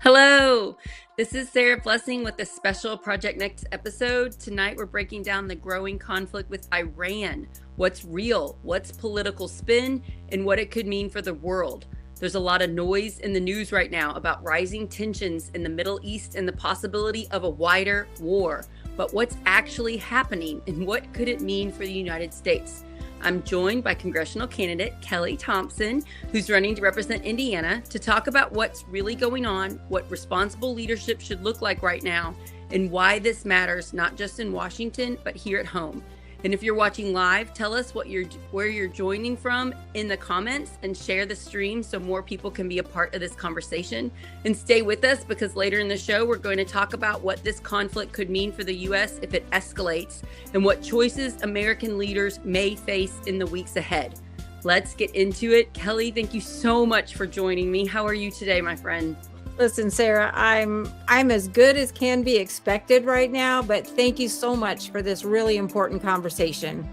Hello, this is Sarah Blessing with a special Project Next episode. Tonight we're breaking down the growing conflict with Iran, what's real, what's political spin, and what it could mean for the world. There's a lot of noise in the news right now about rising tensions in the Middle East and the possibility of a wider war. But what's actually happening and what could it mean for the United States? I'm joined by congressional candidate Kelly Thompson, who's running to represent Indiana, to talk about what's really going on, what responsible leadership should look like right now, and why this matters not just in Washington, but here at home. And if you're watching live, tell us where you're joining from in the comments and share the stream so more people can be a part of this conversation. And stay with us because later in the show, we're going to talk about what this conflict could mean for the U.S. if it escalates and what choices American leaders may face in the weeks ahead. Let's get into it. Kelly, thank you so much for joining me. How are you today, my friend? Listen, Sarah, I'm as good as can be expected right now, but thank you so much for this really important conversation.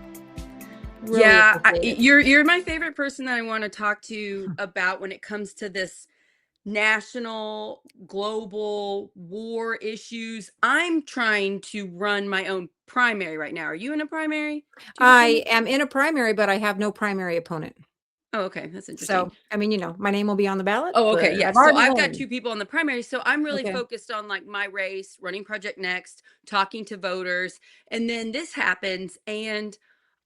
Really you're my favorite person that I want to talk to about when it comes to this national, global war issues. I'm trying to run my own primary right now. Are you in a primary? I am in a primary, but I have no primary opponent. Oh, okay. That's interesting. So, I mean, my name will be on the ballot. Oh, okay. Yeah. So I've got two people on the primary. So I'm really focused on like my race, running Project Next, talking to voters. And then this happens and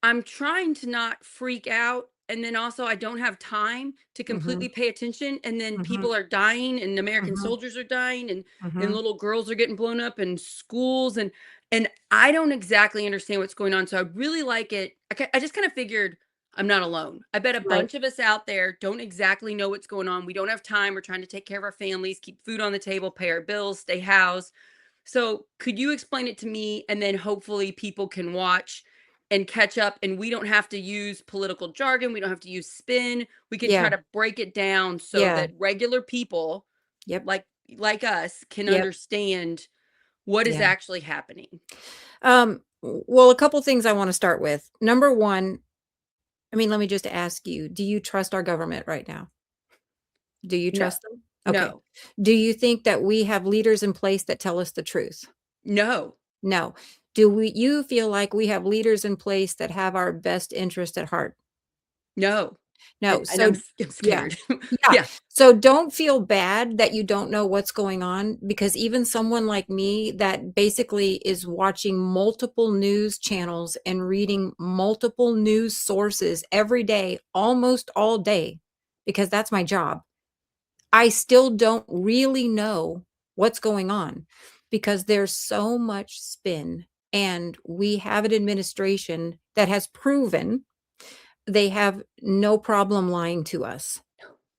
I'm trying to not freak out. And then also I don't have time to completely pay attention. And then people are dying and American soldiers are dying and little girls are getting blown up in schools. And I don't exactly understand what's going on. So I really like it. I just kind of figured I'm not alone. I bet a bunch of us out there don't exactly know what's going on. We don't have time. We're trying to take care of our families, keep food on the table, pay our bills, stay housed. So could you explain it to me? And then hopefully people can watch and catch up and we don't have to use political jargon. We don't have to use spin. We can try to break it down so that regular people like us can understand what is actually happening. Well, a couple things I want to start with. Number one, let me just ask you, do you trust our government right now? Do you trust them? Okay. No. Do you think that we have leaders in place that tell us the truth? No. No. Do you feel like we have leaders in place that have our best interest at heart? No. No. So I'm scared. Yeah. So don't feel bad that you don't know what's going on, because even someone like me that basically is watching multiple news channels and reading multiple news sources every day, almost all day, because that's my job, I still don't really know what's going on because there's so much spin, and we have an administration that has proven they have no problem lying to us.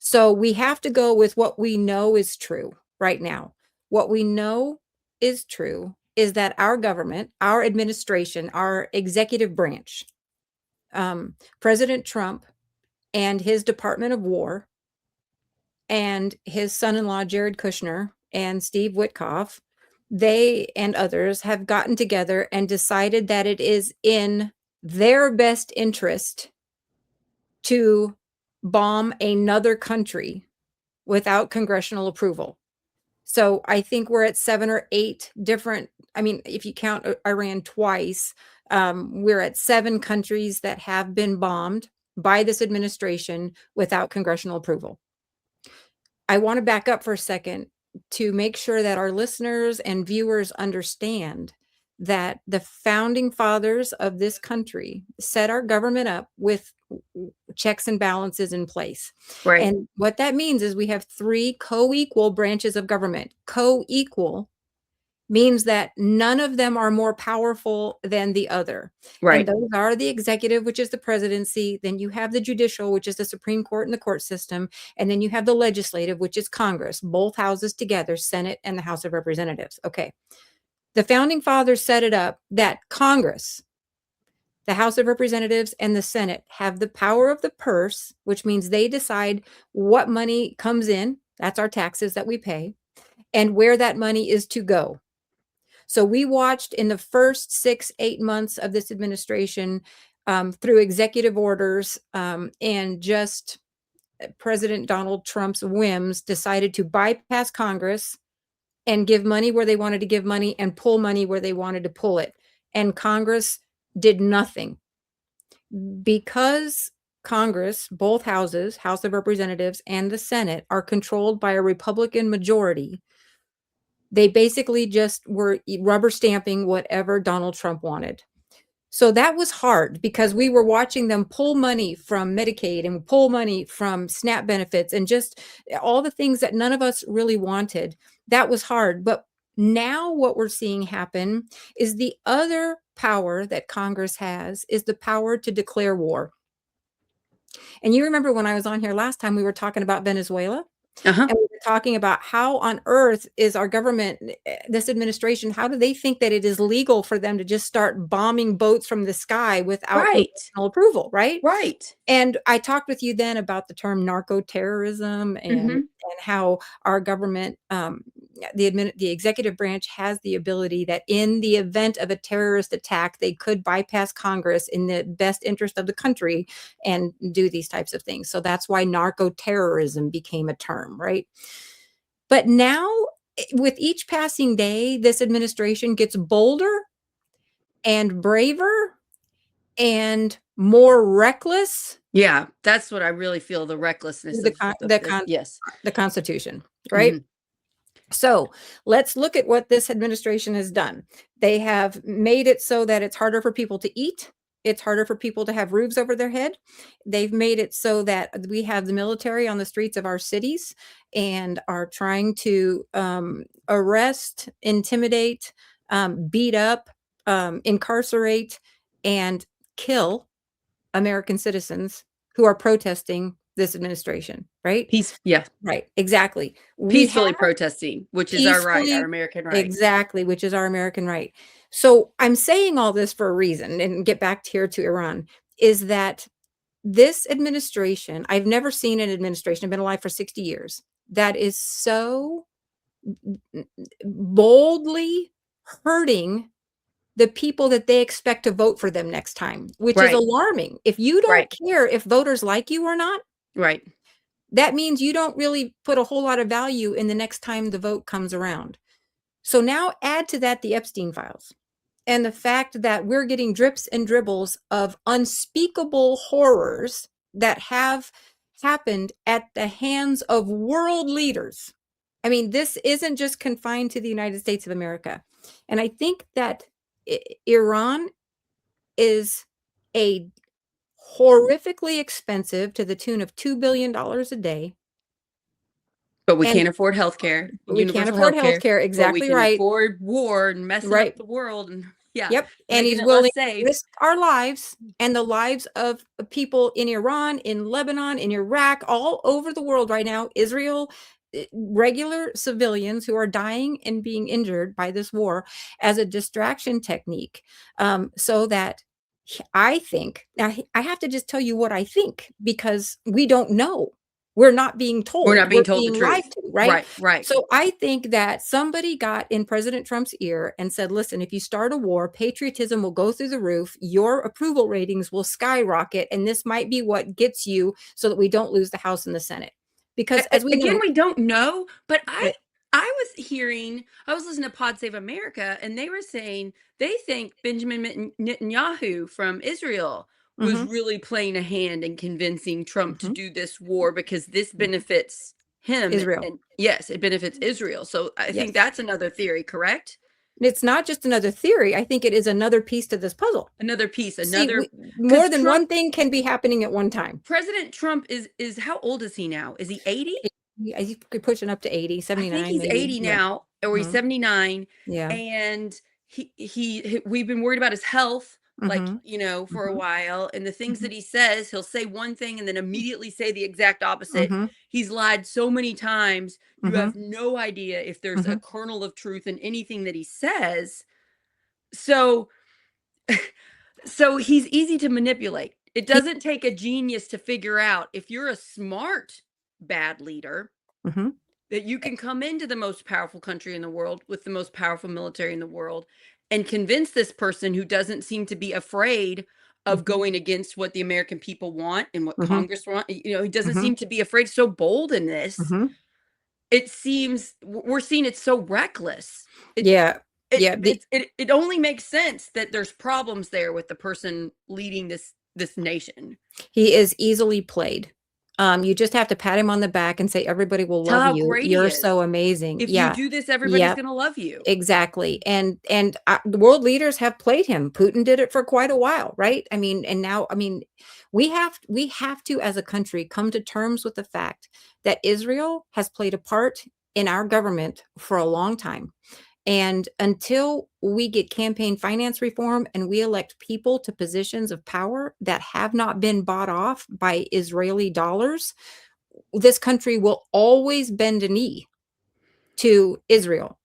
So we have to go with what we know is true right now. What we know is true is that our government, our administration, our executive branch, President Trump and his Department of War and his son-in-law, Jared Kushner, and Steve Witkoff, they and others have gotten together and decided that it is in their best interest to bomb another country without congressional approval. So I think we're at 7 or 8 different, if you count Iran twice, we're at 7 countries that have been bombed by this administration without congressional approval. I want to back up for a second to make sure that our listeners and viewers understand that the founding fathers of this country set our government up with checks and balances in place. Right. And what that means is we have 3 co-equal branches of government. Co-equal means that none of them are more powerful than the other. Right. And those are the executive, which is the presidency. Then you have the judicial, which is the Supreme Court and the court system. And then you have the legislative, which is Congress, both houses together, Senate and the House of Representatives. Okay. The founding fathers set it up that Congress, the House of Representatives, and the Senate have the power of the purse, which means they decide what money comes in. That's our taxes that we pay, and where that money is to go. So we watched in the first 6-8 months of this administration through executive orders and just President Donald Trump's whims, decided to bypass Congress and give money where they wanted to give money and pull money where they wanted to pull it. And Congress did nothing. Because Congress, both houses, House of Representatives and the Senate, are controlled by a Republican majority, they basically just were rubber stamping whatever Donald Trump wanted. So that was hard because we were watching them pull money from Medicaid and pull money from SNAP benefits and just all the things that none of us really wanted. That was hard. But now what we're seeing happen is the other power that Congress has is the power to declare war. And you remember when I was on here last time, we were talking about Venezuela? Uh-huh. And we were talking about how on earth is our government, this administration, how do they think that it is legal for them to just start bombing boats from the sky without Right. congressional approval, right? Right. And I talked with you then about the term narco-terrorism and how our government, the executive branch has the ability that in the event of a terrorist attack, they could bypass Congress in the best interest of the country and do these types of things. So that's why narco-terrorism became a term, right? But now, with each passing day, this administration gets bolder and braver and more reckless. Yeah, that's what I really feel, the recklessness of yes. The Constitution, right? So let's look at what this administration has done. They have made it so that it's harder for people to eat. It's harder for people to have roofs over their head. They've made it so that we have the military on the streets of our cities and are trying to arrest, intimidate, beat up, incarcerate, and kill American citizens who are protesting this administration, right? Yeah. Right, exactly. Peacefully protesting, which is our right, our American right. Exactly, which is our American right. So I'm saying all this for a reason, and get back here to Iran, is that this administration, I've never seen an administration, I've been alive for 60 years, that is so boldly hurting the people that they expect to vote for them next time, which is alarming. If you don't care if voters like you or not, right, that means you don't really put a whole lot of value in the next time the vote comes around. So now add to that the Epstein files and the fact that we're getting drips and dribbles of unspeakable horrors that have happened at the hands of world leaders. I mean, this isn't just confined to the United States of America. And I think that Iran is a horrifically expensive to the tune of $2 billion a day. But we can't afford healthcare. We can't afford healthcare. Exactly but we can right. afford war and messing up the world. And yeah. Yep. And he's willing to risk our lives and the lives of people in Iran, in Lebanon, in Iraq, all over the world right now, Israel, regular civilians who are dying and being injured by this war as a distraction technique. So that I think, now I have to just tell you what I think because we don't know. We're not being told. We're not being told the truth. Lied to, right? Right. So I think that somebody got in President Trump's ear and said, listen, if you start a war, patriotism will go through the roof. Your approval ratings will skyrocket. And this might be what gets you so that we don't lose the House and the Senate. Because as we know, we don't know. But I was listening to Pod Save America, and they were saying they think Benjamin Netanyahu from Israel was really playing a hand in convincing Trump to do this war because this benefits him. Israel. And yes, it benefits Israel. So I think that's another theory, correct? It's not just another theory. I think it is another piece to this puzzle. Another piece, more than one thing can be happening at one time. President Trump is how old is he now? Is he 80? He's pushing up to 80, 79. I think he's 80 now, or he's 79. Yeah. And we've been worried about his health, for a while. And the things that he says, he'll say one thing and then immediately say the exact opposite. He's lied so many times. You have no idea if there's a kernel of truth in anything that he says. So he's easy to manipulate. It doesn't take a genius to figure out if you're a smart bad leader, that you can come into the most powerful country in the world with the most powerful military in the world and convince this person who doesn't seem to be afraid of Mhm. going against what the American people want and what Mhm. Congress want. He doesn't Mhm. seem to be afraid, so bold in this. Mhm. It seems we're seeing it so reckless. It Yeah. it Yeah. it only makes sense that there's problems there with the person leading this nation. He is easily played. You just have to pat him on the back and say, "Everybody will Tell love how you. great he You're is. so amazing." If you Yeah. do this, everybody's Yep. gonna love you. Exactly. And the world leaders have played him. Putin did it for quite a while, right? I mean, and now, I mean, we have to, as a country, come to terms with the fact that Israel has played a part in our government for a long time. And until we get campaign finance reform and we elect people to positions of power that have not been bought off by Israeli dollars, this country will always bend a knee to Israel,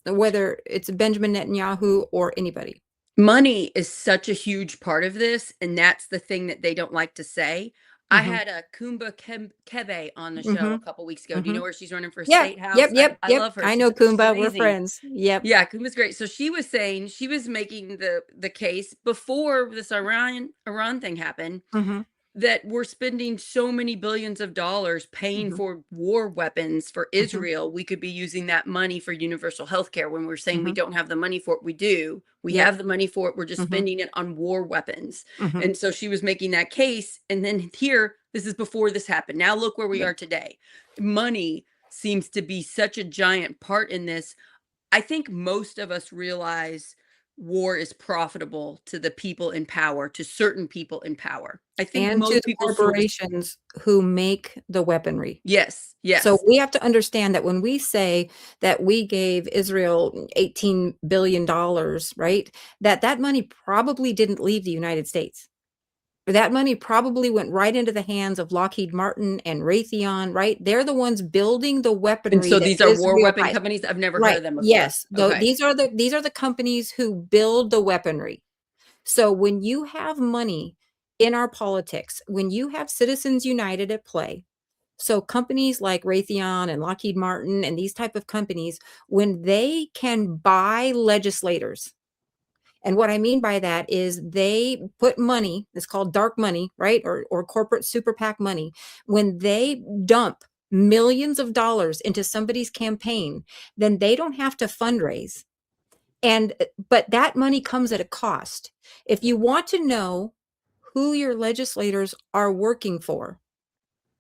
whether it's Benjamin Netanyahu or anybody. Money is such a huge part of this, and that's the thing that they don't like to say. I Mhm. had a Kebe on the show a Mhm. couple weeks ago. Do you know Mhm. where she's running for Yeah. state Yep, house? I yep, I yep. love her. I She's know she's Kumba. We're amazing. friends. Yep. Yeah, Kuma's great. So she was saying she was making the case before this Iran thing happened Mhm. that we're spending so many billions of dollars paying Mhm. for war weapons for Mhm. Israel. We could be using that money for universal health care. When we're saying we Mhm. don't have the money for it, we do. We Yep. have the money for it. We're just Mhm. spending it on war weapons. Mhm. And so she was making that case. And then here, this is before this happened. Now look where we Yep. are today. Money seems to be such a giant part in this. I think most of us realize war is profitable to the people in power, to certain people in power. I think And to most the people sort of corporations who make the weaponry. yes, So yes. we have to understand that when we say that we gave Israel $18 billion, right? That money probably didn't leave the United States. That money probably went right into the hands of Lockheed Martin and Raytheon, right? They're the ones building the And weaponry so that these are war Israel weapon buys. companies. I've never heard Right. of them before. Yes. Though Okay. these are the companies who build the weaponry. So when you have money in our politics, when you have Citizens United at play, so companies like Raytheon and Lockheed Martin and these type of companies, when they can buy legislators, and what I mean by that is they put money, it's called dark money, right? Or corporate super PAC money. When they dump millions of dollars into somebody's campaign, then they don't have to fundraise. And but that money comes at a cost. If you want to know who your legislators are working for,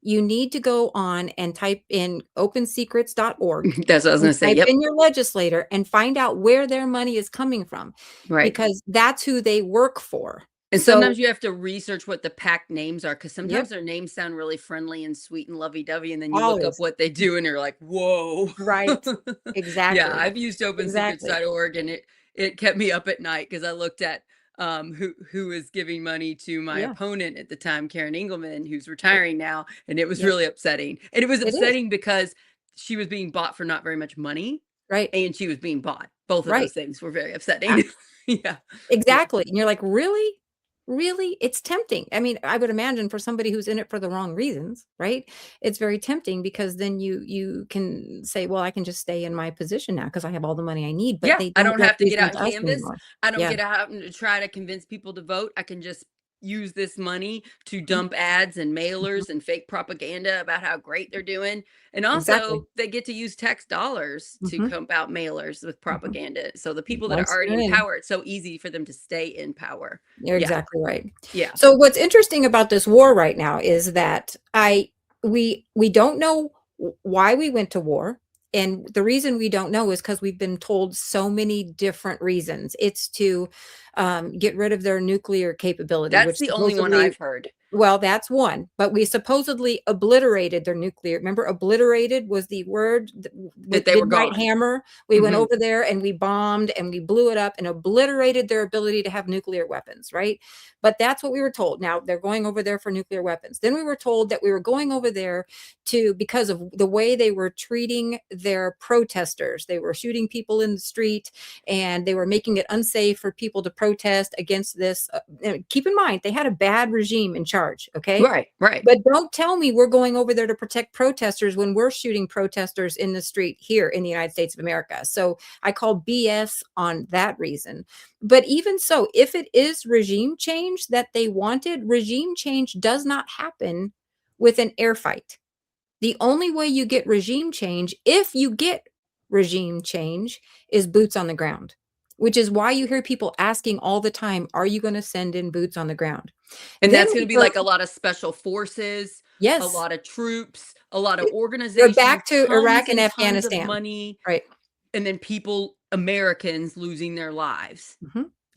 you need to go on and type in opensecrets.org That's what I was and going to say. type Yep. in your legislator and find out where their money is coming from, Right. because that's who they work for. And So, sometimes you have to research what the pack names are because sometimes yep, their names sound really friendly and sweet and lovey dovey. And then you look up always. what they do and you're like, whoa. Right. Yeah, Exactly. I've used Exactly. opensecrets.org and it kept me up at night because I looked at who was giving money to my Yeah. opponent at the time, Karen Engelman, who's retiring now, and it was Yep. really upsetting. And it was It is. upsetting because she was being bought for not very much money Right. and she was being bought. Both of Right. those things were very Yeah. upsetting. Yeah. Yeah. Exactly, and you're like, "Really? Really?" It's tempting. I mean, I would imagine for somebody who's in it for the wrong reasons, right? It's very tempting because then you can say, "Well, I can just stay in my position now because I have all the money I need," but Yeah, they I don't don't have to get out represent and us canvas. anymore. I don't Yeah, get out and try to convince people to vote. I can just use this money to mhm, dump ads and mhm, mailers and fake propaganda about how great they're doing. And exactly. also, they get to use tax dollars to Mhm, pump out mailers with mhm. propaganda. So the people that are Once already they're in in. power, it's so easy for them to stay in power. You're Yeah, exactly right. yeah. So what's interesting about this war right now is that I we don't know why we went to war. And the reason we don't know is because we've been told so many different reasons. It's to get rid of their nuclear capability, That's which the only one supposedly, I've heard well, that's one, but we supposedly obliterated their nuclear. Remember, obliterated was the word that with they were Midnight gone. Hammer. We went Hmm. over there and we bombed and we blew it up and obliterated their ability to have nuclear weapons, right? But that's what we were told. Now they're going over there for nuclear weapons. Then we were told that we were going over there to, because of the way they were treating their protesters. They were shooting people in the street and they were making it unsafe for people to protest against this. Keep in mind, they had a bad regime in charge charge, okay? Right, right. But don't tell me we're going over there to protect protesters when we're shooting protesters in the street here in the United States of America. So I call BS on that reason. But even so, if it is regime change that they wanted, regime change does not happen with an air fight. The only way you get regime change, if you get regime change, is boots on the ground, which is why you hear people asking all the time, are you going to send in boots on the ground? And Then that's going we to be go, like a lot of special forces, a yes, lot of troops, a lot of we're organizations, back to Iraq tons and and tons of Afghanistan. money, Right. and then people, Americans losing their lives.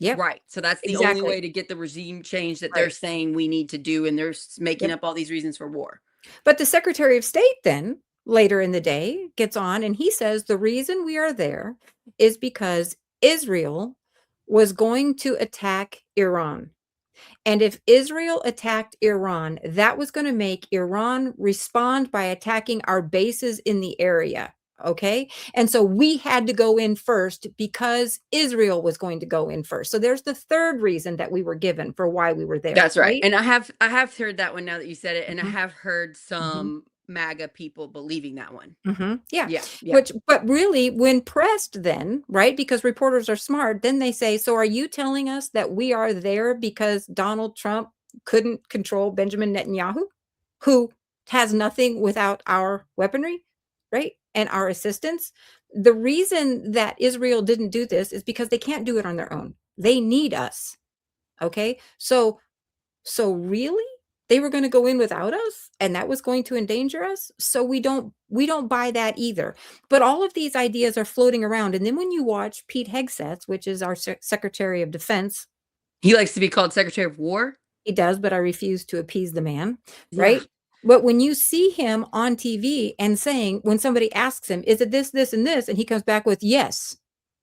Yep, Right. So that's the only exactly. way to get the regime change that they're Right. saying we need to do. And they're making Yep. up all these reasons for war. But the Secretary of State then later in the day gets on and he says the reason we are there is because Israel was going to attack Iran. And if Israel attacked Iran, that was going to make Iran respond by attacking our bases in the area. Okay. And so we had to go in first because Israel was going to go in first. So there's the third reason that we were given for why we were there. That's right. Right. And I have heard that one now that you said it. And I Mhm, have heard mhm. some MAGA people believing that one. Yeah. Yeah. Yeah. Which, but really, when pressed, then, right, because reporters are smart, then they say, so are you telling us that we are there because Donald Trump couldn't control Benjamin Netanyahu, who has nothing without our weaponry, right, and our assistance? The reason that Israel didn't do this is because they can't do it on their own. They need us. Okay. So really? They were gonna go in without us, and that was going to endanger us? So we don't buy that either. But all of these ideas are floating around, and then when you watch Pete Hegseth, which is our Secretary of Defense, He likes to be called Secretary of War. he does, but I refuse to appease the man, Yeah. right? But when you see him on TV and saying when somebody asks him, "Is it this, this, and this?" and he comes back with, "Yes,"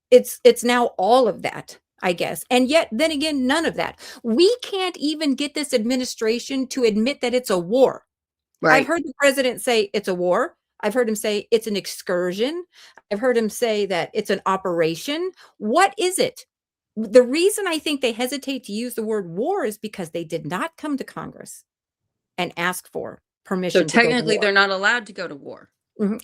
it's now all of that, I guess. And yet then again, none of that. We can't even get this administration to admit that it's a war. I've Right. heard the president say it's a war. I've heard him say it's an excursion. I've heard him say that it's an operation. What is it? The reason I think they hesitate to use the word war is because they did not come to Congress and ask for So permission to go to technically, war. they're not allowed to go to war.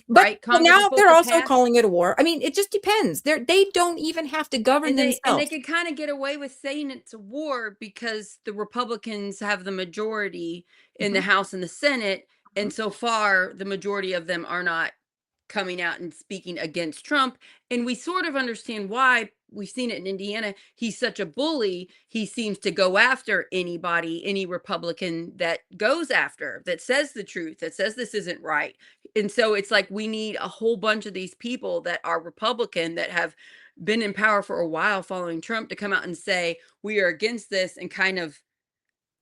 But Right? but Congress is now supposed they're to also pass. calling it a war. I mean, it just depends. They don't even have to govern And they themselves. could kind of get away with saying it's a war because the Republicans have the majority in the Mhm, House and the Senate, mhm. and so far the majority of them are not coming out and speaking against Trump. And we sort of understand why. We've seen it in Indiana. He's such a bully. He seems to go after anybody, any Republican that goes after, that says the truth, that says this isn't right. And so it's like we need a whole bunch of these people that are Republican that have been in power for a while following Trump to come out and say, we are against this and kind of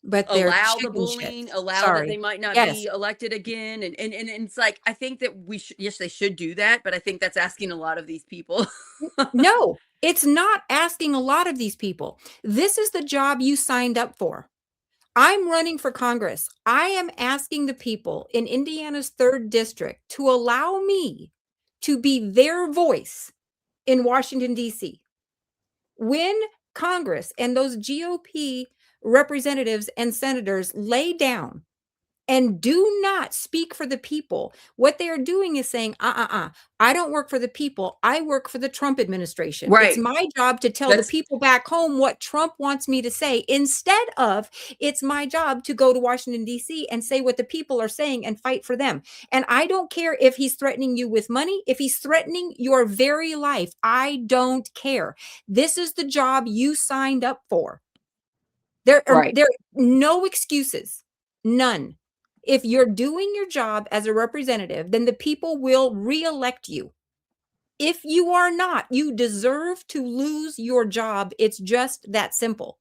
But they're allow the chicken shit. bullying, allow that they Sorry. might not Yes. be elected again. And it's like, I think that we should, yes, they should do that, but I think that's asking a lot of these people. No, it's not asking a lot of these people. This is the job you signed up for. I'm running for Congress. I am asking the people in Indiana's 3rd district to allow me to be their voice in Washington, D.C. When Congress and those GOP representatives and senators lay down and do not speak for the people. What they are doing is saying, I don't work for the people. I work for the Trump administration. It's Right. my job to tell the That's people back home what Trump wants me to say, instead of it's my job to go to Washington, D.C. and say what the people are saying and fight for them. And I don't care if he's threatening you with money, if he's threatening your very life. I don't care. This is the job you signed up for. right. There are no excuses. None. If you're doing your job as a representative, then the people will reelect you. If you are not, you deserve to lose your job. It's just that simple.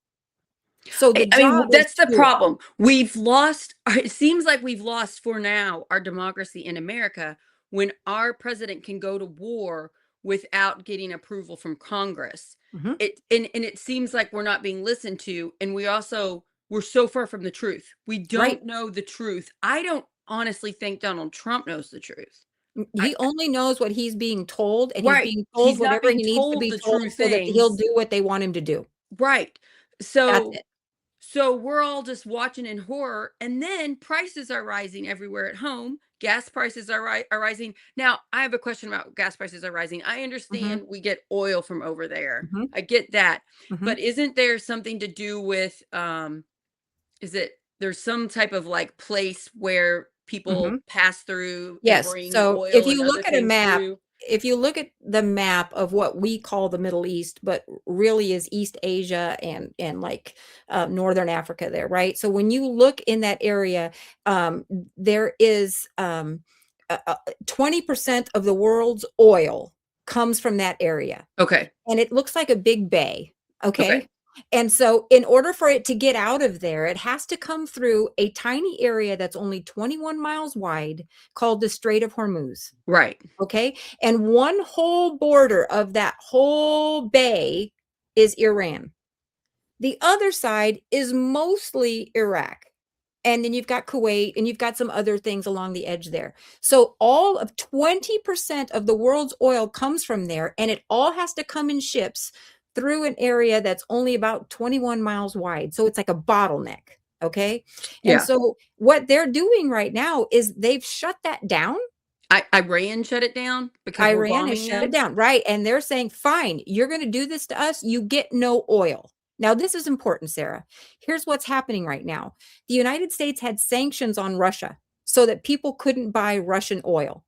So the I mean, job is that's the to do it. problem. We've lost, it seems like we've lost for now our democracy in America when our president can go to war without getting approval from Congress. Mhm. And it seems like we're not being listened to. And we're so far from the truth. We Right. don't know the truth. I don't honestly think Donald Trump knows the truth. I He only knows what he's being told, and he's Right. being told He's not whatever being he needs to told be the told true so that he'll things. do what they want him to do. Right. That's So it. So we're all just watching in horror, and then prices are rising everywhere at home. Gas prices are rising. Now, I have a question about gas prices are rising. I Mhm, understand we get oil from over there. mhm, I get that. mhm, But isn't there something to do with is it there's some type of like place where people mhm. pass through and Yes, bring so oil and other things through? if you look at the map of what we call the Middle East, but really is East Asia and like, Northern Africa there, right? So when you look in that area, um, there is, 20% of the world's oil comes from that area. Okay. And it looks like a big bay, Okay. okay? And so in order for it to get out of there, it has to come through a tiny area that's only 21 miles wide called the Strait of Hormuz, Right. okay? And one whole border of that whole bay is Iran. The other side is mostly Iraq. And then you've got Kuwait and you've got some other things along the edge there. So all of 20% of the world's oil comes from there, and it all has to come in ships through an area that's only about 21 miles wide. So it's like a bottleneck. Okay. And Yeah. so what they're doing right now is they've shut that down. Iran shut it down because we're Iran has bombing shut it them. down, right? And they're saying, fine, you're going to do this to us. You get no oil. Now, this is important, Sarah. Here's what's happening right now. The United States had sanctions on Russia so that people couldn't buy Russian oil.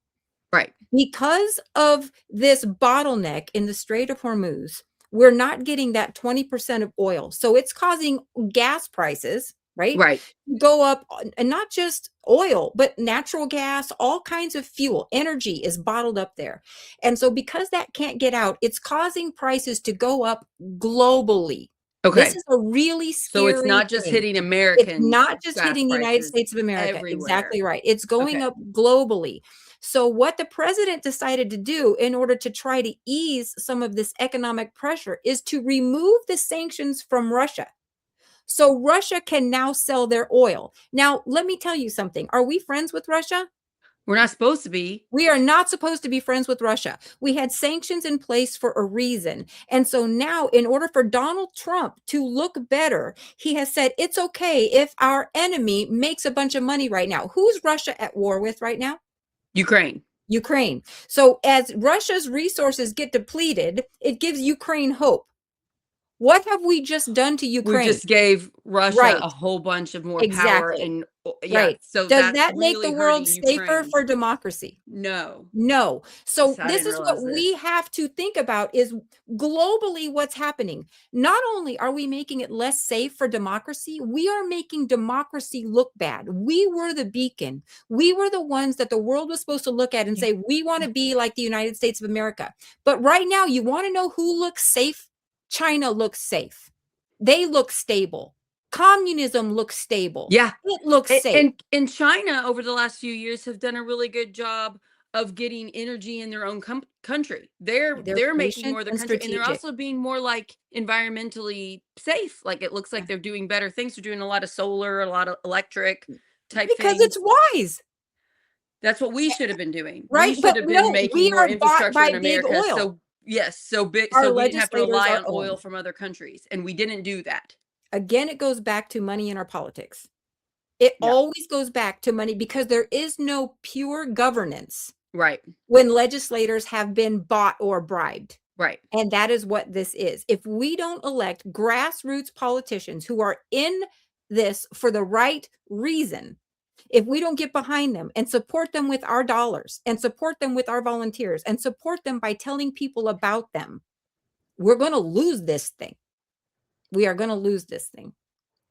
Right. Because of this bottleneck in the Strait of Hormuz, we're not getting that 20% of oil. So it's causing gas prices, right? Right. Go up, and not just oil, but natural gas, all kinds of fuel, energy is bottled up there. And so because that can't get out, it's causing prices to go up globally. This Okay. is a really So it's scary not just thing. hitting It's American not just gas hitting the United prices States of America. everywhere. Exactly right. It's going Okay. up globally. So, what the president decided to do in order to try to ease some of this economic pressure is to remove the sanctions from Russia. So, Russia can now sell their oil. Now, let me tell you something. Are we friends with Russia? We're not supposed to be. We are not supposed to be friends with Russia. We had sanctions in place for a reason. And so now, in order for Donald Trump to look better, he has said it's okay if our enemy makes a bunch of money right now. Who's Russia at war with right now? Ukraine. Ukraine. So as Russia's resources get depleted, it gives Ukraine hope. What have we just done to We Ukraine? just gave Russia Right, a whole bunch of more power exactly. and yeah, Right. so Does that's that make the really world hurting safer Ukraine. for democracy? No. No. So I this didn't is what realize we this. have to think about is globally what's happening. Not only are we making it less safe for democracy, we are making democracy look bad. We were the beacon. We were the ones that the world was supposed to look at and Yeah. say, we want to be like the United States of America. But right now, you want to know who looks safe? China looks safe. They look stable. Communism looks stable. Yeah. It looks safe. And China over the last few years have done a really good job of getting energy in their own country. They're They're making patient more of the and country, and they're strategic. also being more like environmentally safe. Like it looks like Yeah. they're doing better things. They're doing a lot of solar, a lot of electric type Because it's things. wise. That's what we should have been doing. We Right? should But have been no, making we more are bought infrastructure by in big America. oil. So yes, so big, Our so we didn't have to legislators rely are on oil owned. from other countries, and we didn't do that. Again, it goes back to money in our politics. It Yeah, always goes back to money because there is no pure governance right, when legislators have been bought or bribed. right. And that is what this is. If we don't elect grassroots politicians who are in this for the right reason, if we don't get behind them and support them with our dollars and support them with our volunteers and support them by telling people about them, we're going to lose this thing. We are going to lose this thing,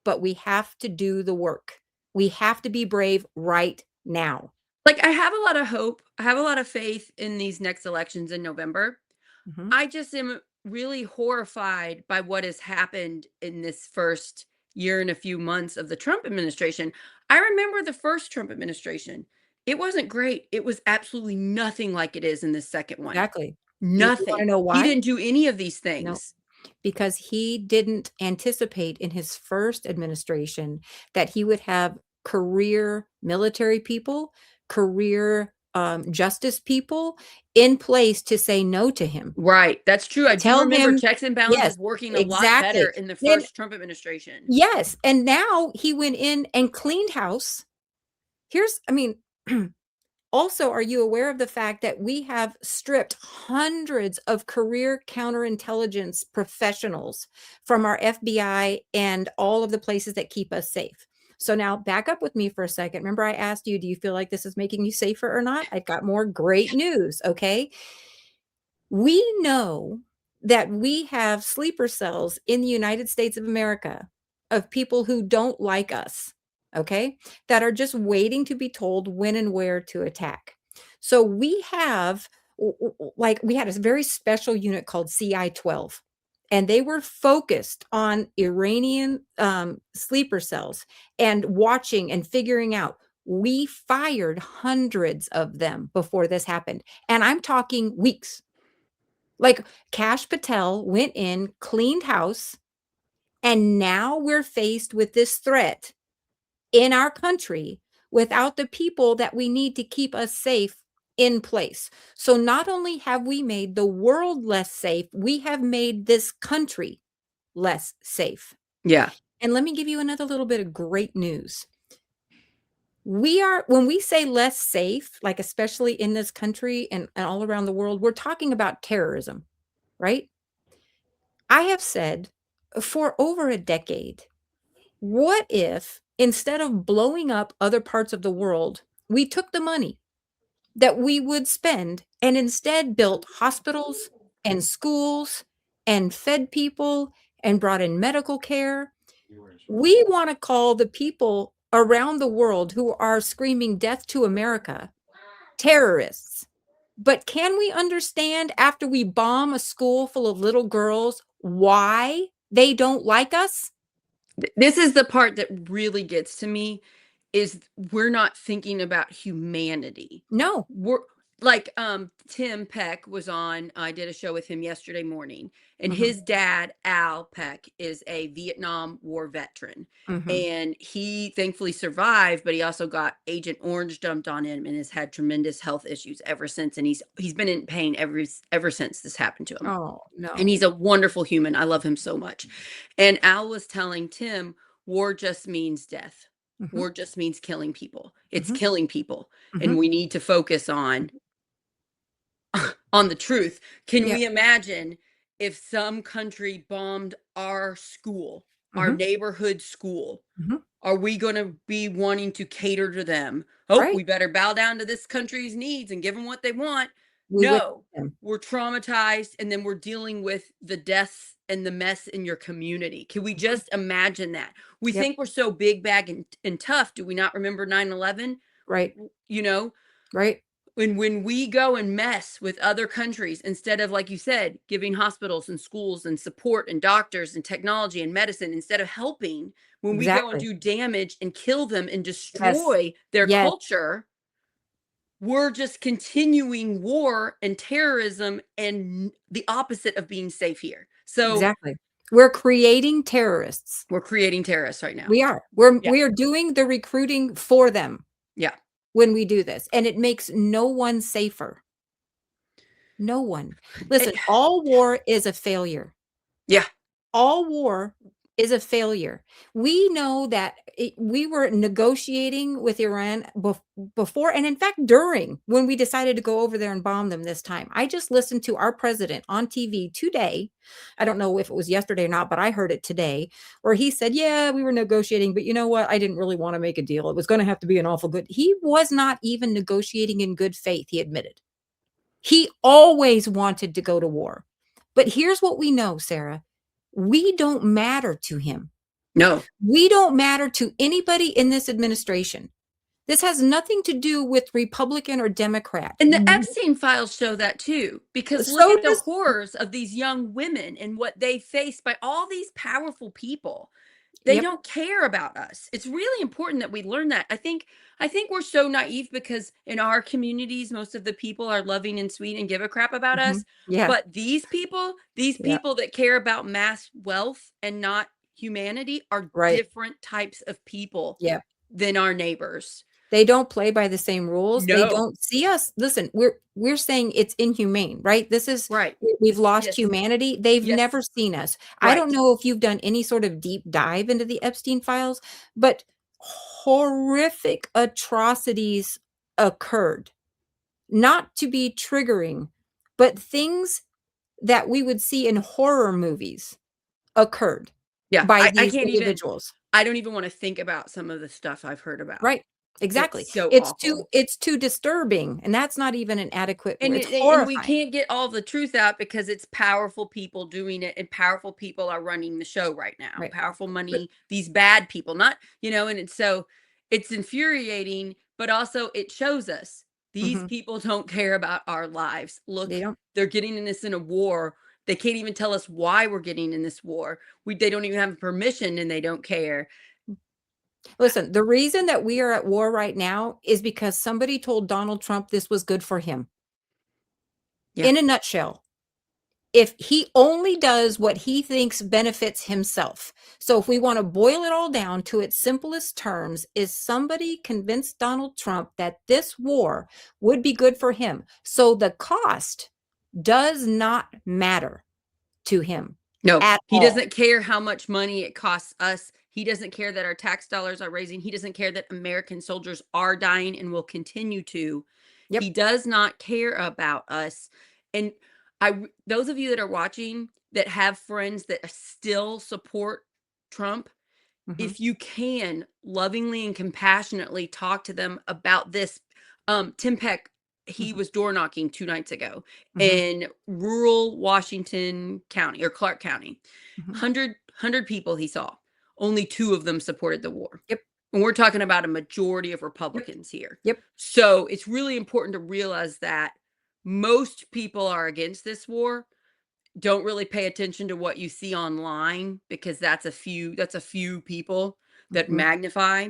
but we have to do the work. We have to be brave right now. Like I have a lot of hope. I have a lot of faith in these next elections in November. Mhm. I just am really horrified by what has happened in this first year and a few months of the Trump administration. I remember the first Trump administration. It wasn't great. It was absolutely nothing like it is in this second one. Exactly. You want to Nothing. know He why? didn't do any of these No, things. because he didn't anticipate in his first administration that he would have career military people, career justice people in place to say no to him. Right. That's true. To I do tell remember him, checks and yes, balances working a lot better exactly. in the Then, first Trump administration. yes, and now he went in and cleaned house. I mean, also, are you aware of the fact that we have stripped hundreds of career counterintelligence professionals from our FBI and all of the places that keep us safe? So now back up with me for a second. Remember, I asked you, do you feel like this is making you safer or not? I've got more great news. Okay. We know that we have sleeper cells in the United States of America of people who don't like us, okay, that are just waiting to be told when and where to attack. So we have, like, we had a very special unit called CI-12, and they were focused on Iranian sleeper cells and watching and figuring out. We fired hundreds of them before this happened. And I'm talking weeks. Like, Kash Patel went in, cleaned house, and now we're faced with this threat in our country without the people that we need to keep us safe in place. So not only have we made the world less safe, we have made this country less safe. Yeah. And let me give you another little bit of great news. When we say less safe, like especially in this country and all around the world, we're talking about terrorism, right? I have said for over a decade, what if instead of blowing up other parts of the world, we took the money that we would spend and instead built hospitals and schools and fed people and brought in medical care? We want to call the people around the world who are screaming death to America terrorists. But can we understand after we bomb a school full of little girls why they don't like us? This is the part that really gets to me is we're not thinking about humanity. No. We're like Tim Peck was on, I did a show with him yesterday morning, and Mhm, his dad Al Peck is a Vietnam War veteran, mhm. and he thankfully survived, but he also got Agent Orange dumped on him and has had tremendous health issues ever since, and he's been in pain ever since this happened to him. Oh, And he's no. a wonderful human. I love him so much. And Al was telling Tim, war just means death. Mhm, War just means killing people. It's mhm, killing people. And mhm. we need to focus on the truth. Can Yep. we imagine if some country bombed our school, our Mhm, neighborhood school? mhm. Are we going to be wanting to cater to them? Oh, Right. we better bow down to this country's needs and give them what they want. We would. No, Them. we're traumatized and then we're dealing with the deaths and the mess in your community. Can we Mhm. just imagine that? We Yep. think we're so big bag and tough. Do we not remember 9/11? Right. You know, Right. when we go and mess with other countries instead of, like you said, giving hospitals and schools and support and doctors and technology and medicine, instead of helping, when we go and Exactly. do damage and kill them and Yes. destroy their Yes. culture, we're just continuing war and terrorism and the opposite of being safe here. So Exactly. We're creating terrorists. we're creating terrorists right now. We are. We're Yeah. we are doing the recruiting for them Yeah. when we do this, and it makes no one safer. No one. Eh, Listen, all war is a failure. yeah. All war is a failure. We know that we were negotiating with Iran before, and in fact, during when we decided to go over there and bomb them this time. I just listened to our president on TV today. I don't know if it was yesterday or not, but I heard it today where he said, yeah, we were negotiating, but you know what? I didn't really want to make a deal. It was going to have to be an awful good. He was not even negotiating in good faith, he admitted. He always wanted to go to war. But here's what we know, Sarah. We don't matter to him. No. We don't matter to anybody in this administration. This has nothing to do with Republican or Democrat. And the Epstein files show that too, because look So at the does. horrors of these young women and what they face by all these powerful people. They Yep. don't care about us. It's really important that we learn that. I think we're so naive because in our communities most of the people are loving and sweet and give a crap about Mhm. us. Yeah. But these Yeah. people that care about mass wealth and not humanity are Right. different types of people Yeah. than our neighbors. They don't play by the same rules. They No. don't see us. Listen, we're saying it's inhumane, right? This is Right. we've lost Yes. humanity. They've Yes. never seen us. I don't Right. know if you've done any sort of deep dive into the Epstein files, but horrific atrocities occurred. Not to be triggering, but things that we would see in horror movies occurred Yeah. by I these can't even, individuals. I don't even want to think about some of the stuff I've heard about. Right. Exactly. It's so It's too awful. it's too disturbing, and that's not even an adequate And word. It's and we horrifying. can't get all the truth out because it's powerful people doing it, and powerful people are running the show right now. Right. Powerful But money, these bad people, not, and it's so, it's infuriating, but also it shows us these mhm, people don't care about our lives. they Look, don't they're getting in this in a war. They can't even tell us why we're getting in this war. They don't even have permission and they don't care. listen, the reason that we are at war right now is because somebody told Donald Trump this was good for him. Yeah. In a nutshell, if he only does what he thinks benefits himself. So if we want to boil it all down to its simplest terms, is somebody convinced Donald Trump that this war would be good for him? So the cost does not matter to him No, at he all. doesn't care how much money it costs us. He doesn't care that our tax dollars are raising. He doesn't care that American soldiers are dying and will continue to. He Yep. does not care about us. And those of you that are watching that have friends that still support Trump, Mhm, if you can lovingly and compassionately talk to them about this. Tim Peck, he mhm, was door knocking 2 nights ago mhm, in rural Washington County or Clark County. mhm. 100 people he saw, only two of them supported the war, Yep, and we're talking about a majority of yep, Republicans here. yep. So it's really important to realize that most people are against this war. Don't really pay attention to what you see online because that's a few people that Mhm. magnify.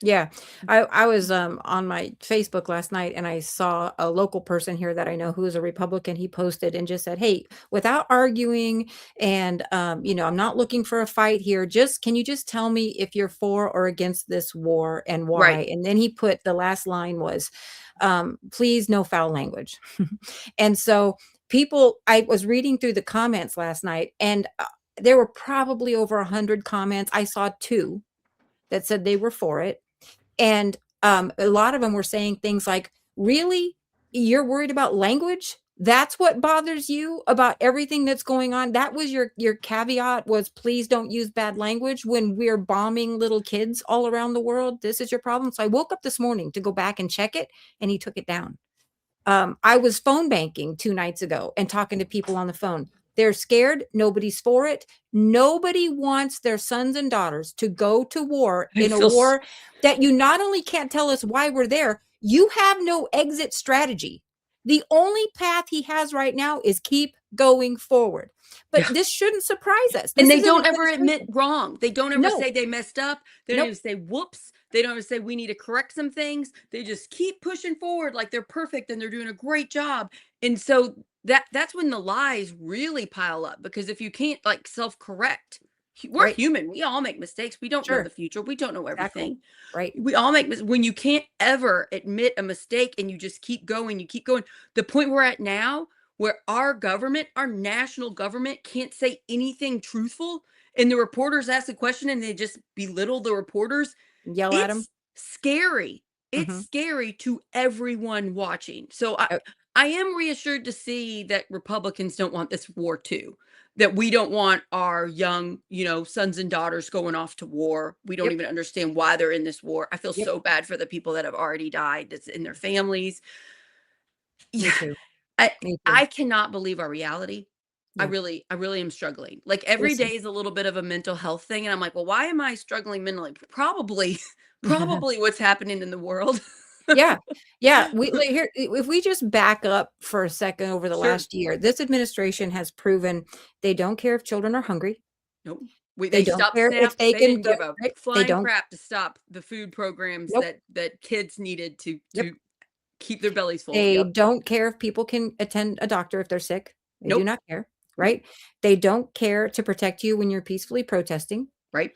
Yeah. I was, on my Facebook last night, and I saw a local person here that I know who is a Republican. He posted and just said, "Hey, without arguing and, I'm not looking for a fight here. Just can you just tell me if you're for or against this war and why?" Right. And then he put the last line was, "Please, no foul language." And so I was reading through the comments last night, and, there were probably over 100 comments. I saw 2 that said they were for it. And, a lot of them were saying things like, "Really? You're worried about language? That's what bothers you about everything that's going on? That was your caveat was, 'Please don't use bad language when we're bombing little kids all around the world? This is your problem?'" So I woke up this morning to go back and check it, and he took it down. I was phone banking 2 nights ago and talking to people on the phone. They're scared, nobody's for it. Nobody wants their sons and daughters to go to war I in a feel war that you not only can't tell us why we're there, you have no exit strategy. The only path he has right now is keep going forward. But yeah. this shouldn't surprise us. And This they is an don't ever admit administration. wrong. They don't ever No, say they messed up. They don't nope, even say whoops. They don't ever say we need to correct some things. They just keep pushing forward like they're perfect and they're doing a great job. And so that's when the lies really pile up, because if you can't like self-correct, we're right? human. We all make mistakes. We don't know Sure, the future. We don't know exactly. everything. Right, We all make when you can't ever admit a mistake and you just you keep going. The point we're at now, where our government, our national government, can't say anything truthful, and the reporters ask a question and they just belittle the reporters. yell at him. It's scary. It's Mhm. scary to everyone watching. So I am reassured to see that Republicans don't want this war too. That we don't want our young, sons and daughters going off to war. We don't Yep, even understand why they're in this war. I feel yep, so bad for the people that have already died that's in their families. me Yeah. too, I me too. I cannot believe our reality. Yeah. I really am struggling. Like every Listen. day is a little bit of a mental health thing, and I'm like, "Well, why am I struggling mentally?" Probably probably what's happening in the world. Yeah, yeah, we like, here if we just back up for a second over the Sure. last year, this administration has proven they don't care if children are hungry. Nope. They They don't stopped care if SNAP. they They can didn't go give a right? They flying don't crap to stop the food programs Nope, that kids needed to yep. keep their bellies full. They Yep. don't care if people can attend a doctor if they're sick. They do Nope. not care, Nope. right? They don't care to protect you when you're peacefully protesting. Right.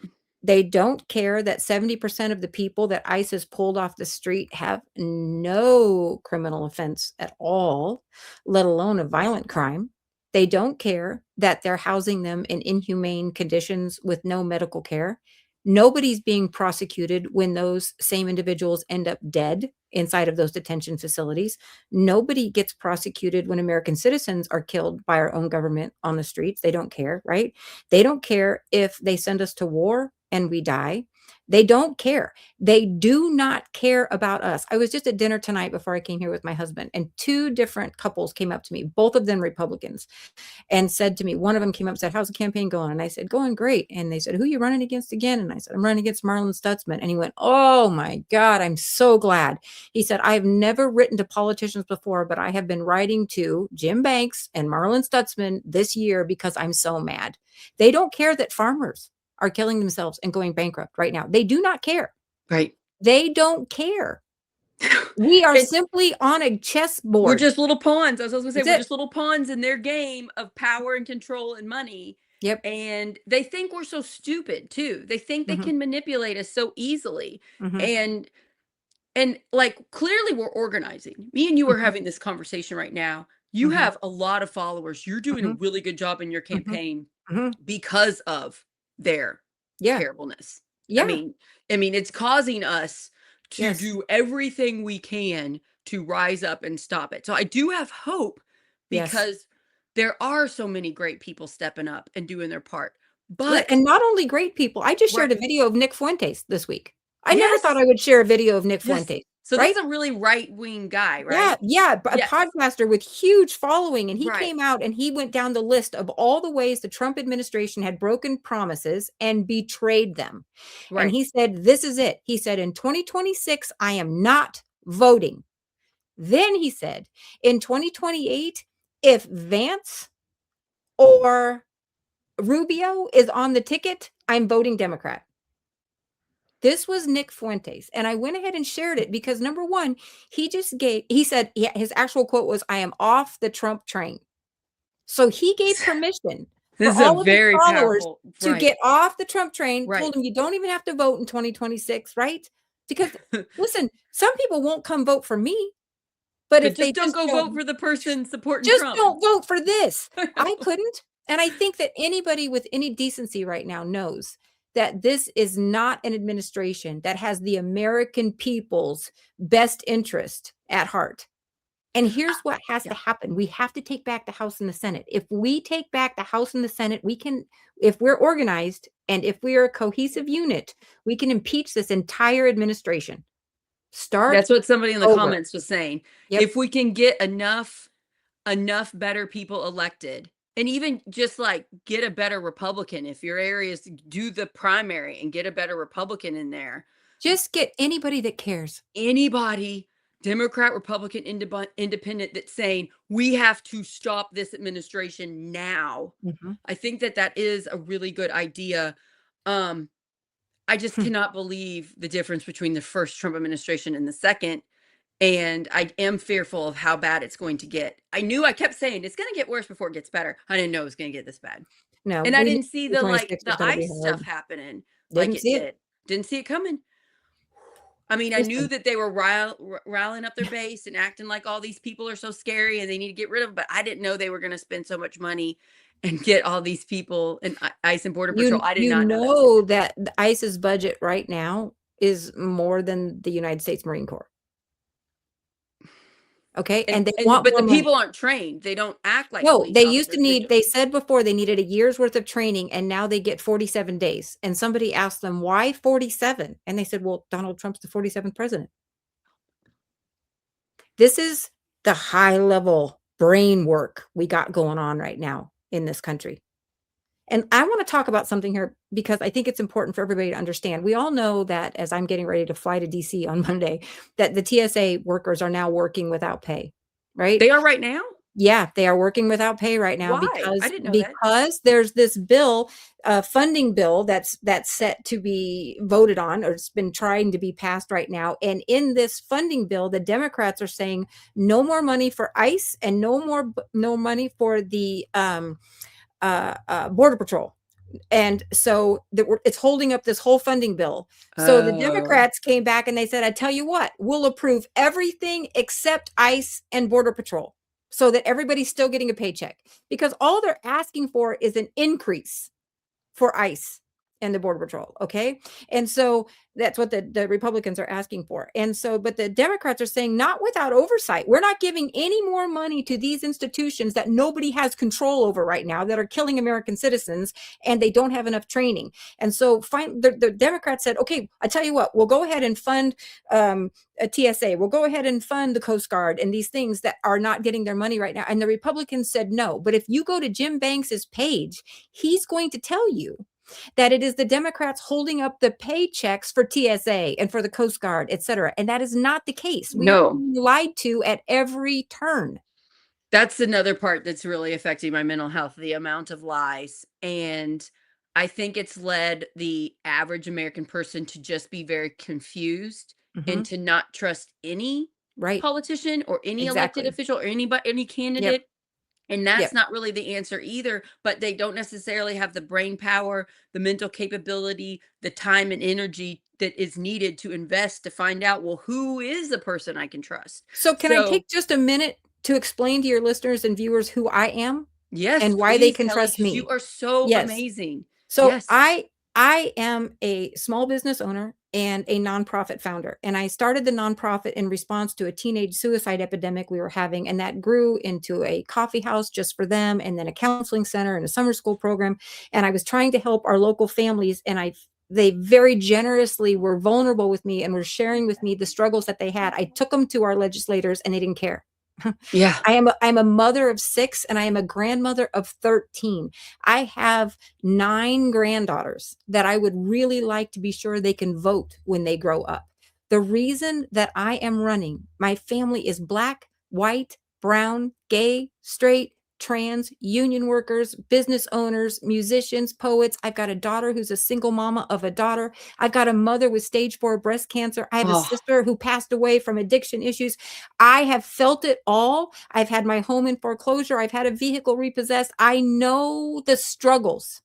They don't care that 70% of the people that ICE has pulled off the street have no criminal offense at all, let alone a violent crime. They don't care that they're housing them in inhumane conditions with no medical care. Nobody's being prosecuted when those same individuals end up dead inside of those detention facilities. Nobody gets prosecuted when American citizens are killed by our own government on the streets. They don't care, right? They don't care if they send us to war and we die. They don't care. They do not care about us. I was just at dinner tonight before I came here with my husband, and two different couples came up to me, both of them Republicans, and said to me, one of them came up and said, "How's the campaign going?" And I said, "Going great." And they said, "Who are you running against again?" And I said, "I'm running against Marlon Stutzman." And he went, "Oh my God, I'm so glad." He said, "I've never written to politicians before, but I have been writing to Jim Banks and Marlon Stutzman this year because I'm so mad." They don't care that farmers are killing themselves and going bankrupt right now. They do not care. Right. They don't care. We are And simply on a we're chessboard. just little pawns. I was gonna say That's we're it. just little pawns in their game of power and control and money. Yep. And they think we're so stupid too. They think they Mhm. can manipulate us so easily. Mhm. And like clearly we're organizing. Me and you are Mhm. having this conversation right now. You Mhm. have a lot of followers. You're doing a Mhm. really good job in your Mhm. campaign Mhm. because of their Yeah. terribleness. I Yeah. mean, it's causing us to Yes. do everything we can to rise up and stop it. So I do have hope Yes. because there are so many great people stepping up and doing their part. And But not only great people. I just right, shared a video of Nick Fuentes this week. I never thought yes, I would share a video of Nick yes. Fuentes, So this right? is a really right-wing guy, Yeah, right? yeah, a Yes. podcaster with huge following, and he Right. came out and he went down the list of all the ways the Trump administration had broken promises and betrayed them. And Right. he said, "This is it." He said, "In 2026, I am not voting." Then he said, "In 2028, if Vance or Rubio is on the ticket, I'm voting Democrat." This was Nick Fuentes, and I went ahead and shared it because number one, he said, yeah, his actual quote was, "I am off the Trump train." So he gave permission for This is a all of his very followers powerful to right. get off the Trump train, Right. told him, "You don't even have to vote in 2026, right?" Because listen, some people won't come vote for me, but But if just they don't go vote don't for the person supporting just Trump. don't vote for this. I couldn't. And I think that anybody with any decency right now knows that this is not an administration that has the American people's best interest at heart. And here's what has Yeah. to happen. We have to take back the House and the Senate. If we take back the House and the Senate, we can, if we're organized and if we are a cohesive unit, we can impeach this entire administration. Start That's what somebody in the over. comments was saying. Yep. If we can get enough better people elected, and even just like get a better Republican, if your areas do the primary and get a better Republican in there, Just get anybody that cares. anybody, Democrat, Republican, independent, that's saying we have to stop this administration now. Mhm. I think that that is a really good idea. Um, I just cannot believe the difference between the first Trump administration and the second. And I am fearful of how bad it's going to get. I kept saying it's going to get worse before it gets better. I didn't know it was going to get this bad. No, And I we knew didn't see the like 2026 was the gonna be ICE stuff hard. happening like Didn't it see it. did. Didn't see it coming. I mean, I knew Listen, that they were riling up their base and acting like all these people are so scary and they need to get rid of them, but I didn't know they were going to spend so much money and get all these people in ICE and Border Patrol. I did you not know that was going to know happen. that the ICE's budget right now is more than the United States Marine Corps. Okay, and they And want but more the money. people aren't trained. They don't act like No, police they used to officers. need they said before they needed a year's worth of training, and now they get 47 days. And somebody asked them, "Why 47?" And they said, "Well, Donald Trump's the 47th president." This is the high level brain work we got going on right now in this country. And I want to talk about something here because I think it's important for everybody to understand. We all know that as I'm getting ready to fly to DC on Monday, that the TSA workers are now working without pay, right? They are right now? Yeah, they are working without pay right now Why? I didn't know that. because there's this bill, funding bill that's set to be voted on, or it's been trying to be passed right now. And in this funding bill, the Democrats are saying no more money for ICE and no money for the Border Patrol. And so it's holding up this whole funding bill. So the Oh, Democrats came back and they said, I tell you what, we'll approve everything except ICE and Border Patrol so that everybody's still getting a paycheck, because all they're asking for is an increase for ICE and the Border Patrol. Okay. And so that's what the Republicans are asking for. And so, but the Democrats are saying, not without oversight. We're not giving any more money to these institutions that nobody has control over right now, that are killing American citizens, and they don't have enough training. And so the Democrats said, okay, I tell you what, we'll go ahead and fund a TSA. We'll go ahead and fund the Coast Guard and these things that are not getting their money right now. And the Republicans said no. But if you go to Jim Banks's page, he's going to tell you that it is the Democrats holding up the paychecks for TSA and for the Coast Guard, et cetera. And that is not the case. We are no. being lied to at every turn. That's another part that's really affecting my mental health, the amount of lies. And I think it's led the average American person to just be very confused and Mhm. to not trust any Right. politician or any elected Exactly. official or anybody, any Yep. candidate. And that's Yep. not really the answer either, but they don't necessarily have the brain power, the mental capability, the time and energy that is needed to invest to find out, well, who is the person I can trust? So can I So, take just a minute to explain to your listeners and viewers who I am yes, and why they please, can Kelly, trust because you me? are so Yes. amazing. So Yes. I am a small business owner and a nonprofit founder. And I started the nonprofit in response to a teenage suicide epidemic we were having. And that grew into a coffee house just for them, and then a counseling center and a summer school program. And I was trying to help our local families. And they very generously were vulnerable with me and were sharing with me the struggles that they had. I took them to our legislators and they didn't care. Yeah. I'm a mother of 6 and I am a grandmother of 13. I have 9 granddaughters that I would really like to be sure they can vote when they grow up. The reason that I am running, my family is black, white, brown, gay, straight, trans, union workers, business owners, musicians, poets. I've got a daughter who's a single mama of a daughter. I've got a mother with stage 4 breast cancer. I have a Oh, sister who passed away from addiction issues. I have felt it all. I've had my home in foreclosure. I've had a vehicle repossessed. I know the struggles.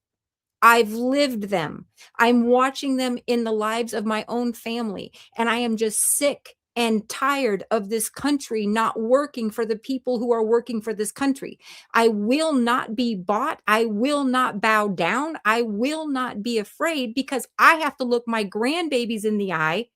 I've lived them. I'm watching them in the lives of my own family. And I am just sick and tired of this country not working for the people who are working for this country. I will not be bought. I will not bow down. I will not be afraid, because I have to look my grandbabies in the eye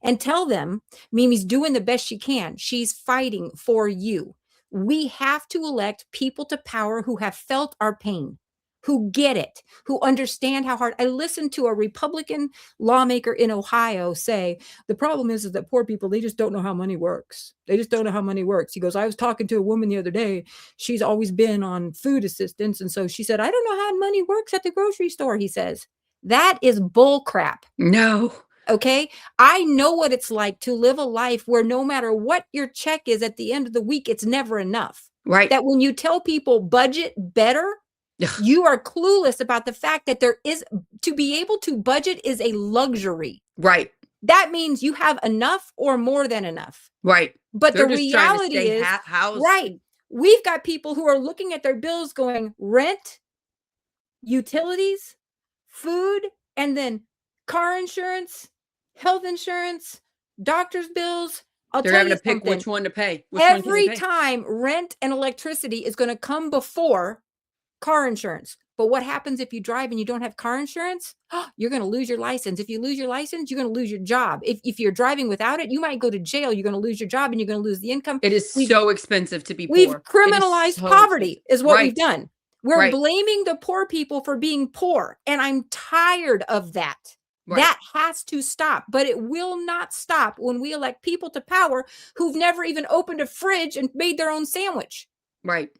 and tell them Mimi's doing the best she can. She's fighting for you. We have to elect people to power who have felt our pain, who get it, who understand how hard. I listened to a Republican lawmaker in Ohio say, the problem is that poor people, they just don't know how money works. They just don't know how money works. He goes, I was talking to a woman the other day. She's always been on food assistance. And so she said, I don't know how money works at the grocery store, he says. That is bull crap. no. Okay. I know what it's like to live a life where no matter what your check is at the end of the week, it's never enough. Right. That when you tell people budget better, Ugh, you are clueless about the fact that to be able to budget is a luxury. right. That means you have enough or more than enough. Right. But They're the just trying to reality stay is, housed. right, we've got people who are looking at their bills going rent, utilities, food, and then car insurance, health insurance, doctor's bills. I'll They're tell having you to pick something. which one to pay. Which one can they Every pay? time rent and electricity is going to come before car insurance. But what happens if you drive and you don't have car insurance? You're going to lose your license. If you lose your license, you're going to lose your job. If you're driving without it, you might go to jail. You're going to lose your job and you're going to lose the income. It is We've so expensive to be We've poor. It is criminalized so expensive. poverty is what we've Right. done. We're Right. blaming the poor people for being poor, and I'm tired of that. Right. That has to stop, but it will not stop when we elect people to power who've never even opened a fridge and made their own sandwich. Right.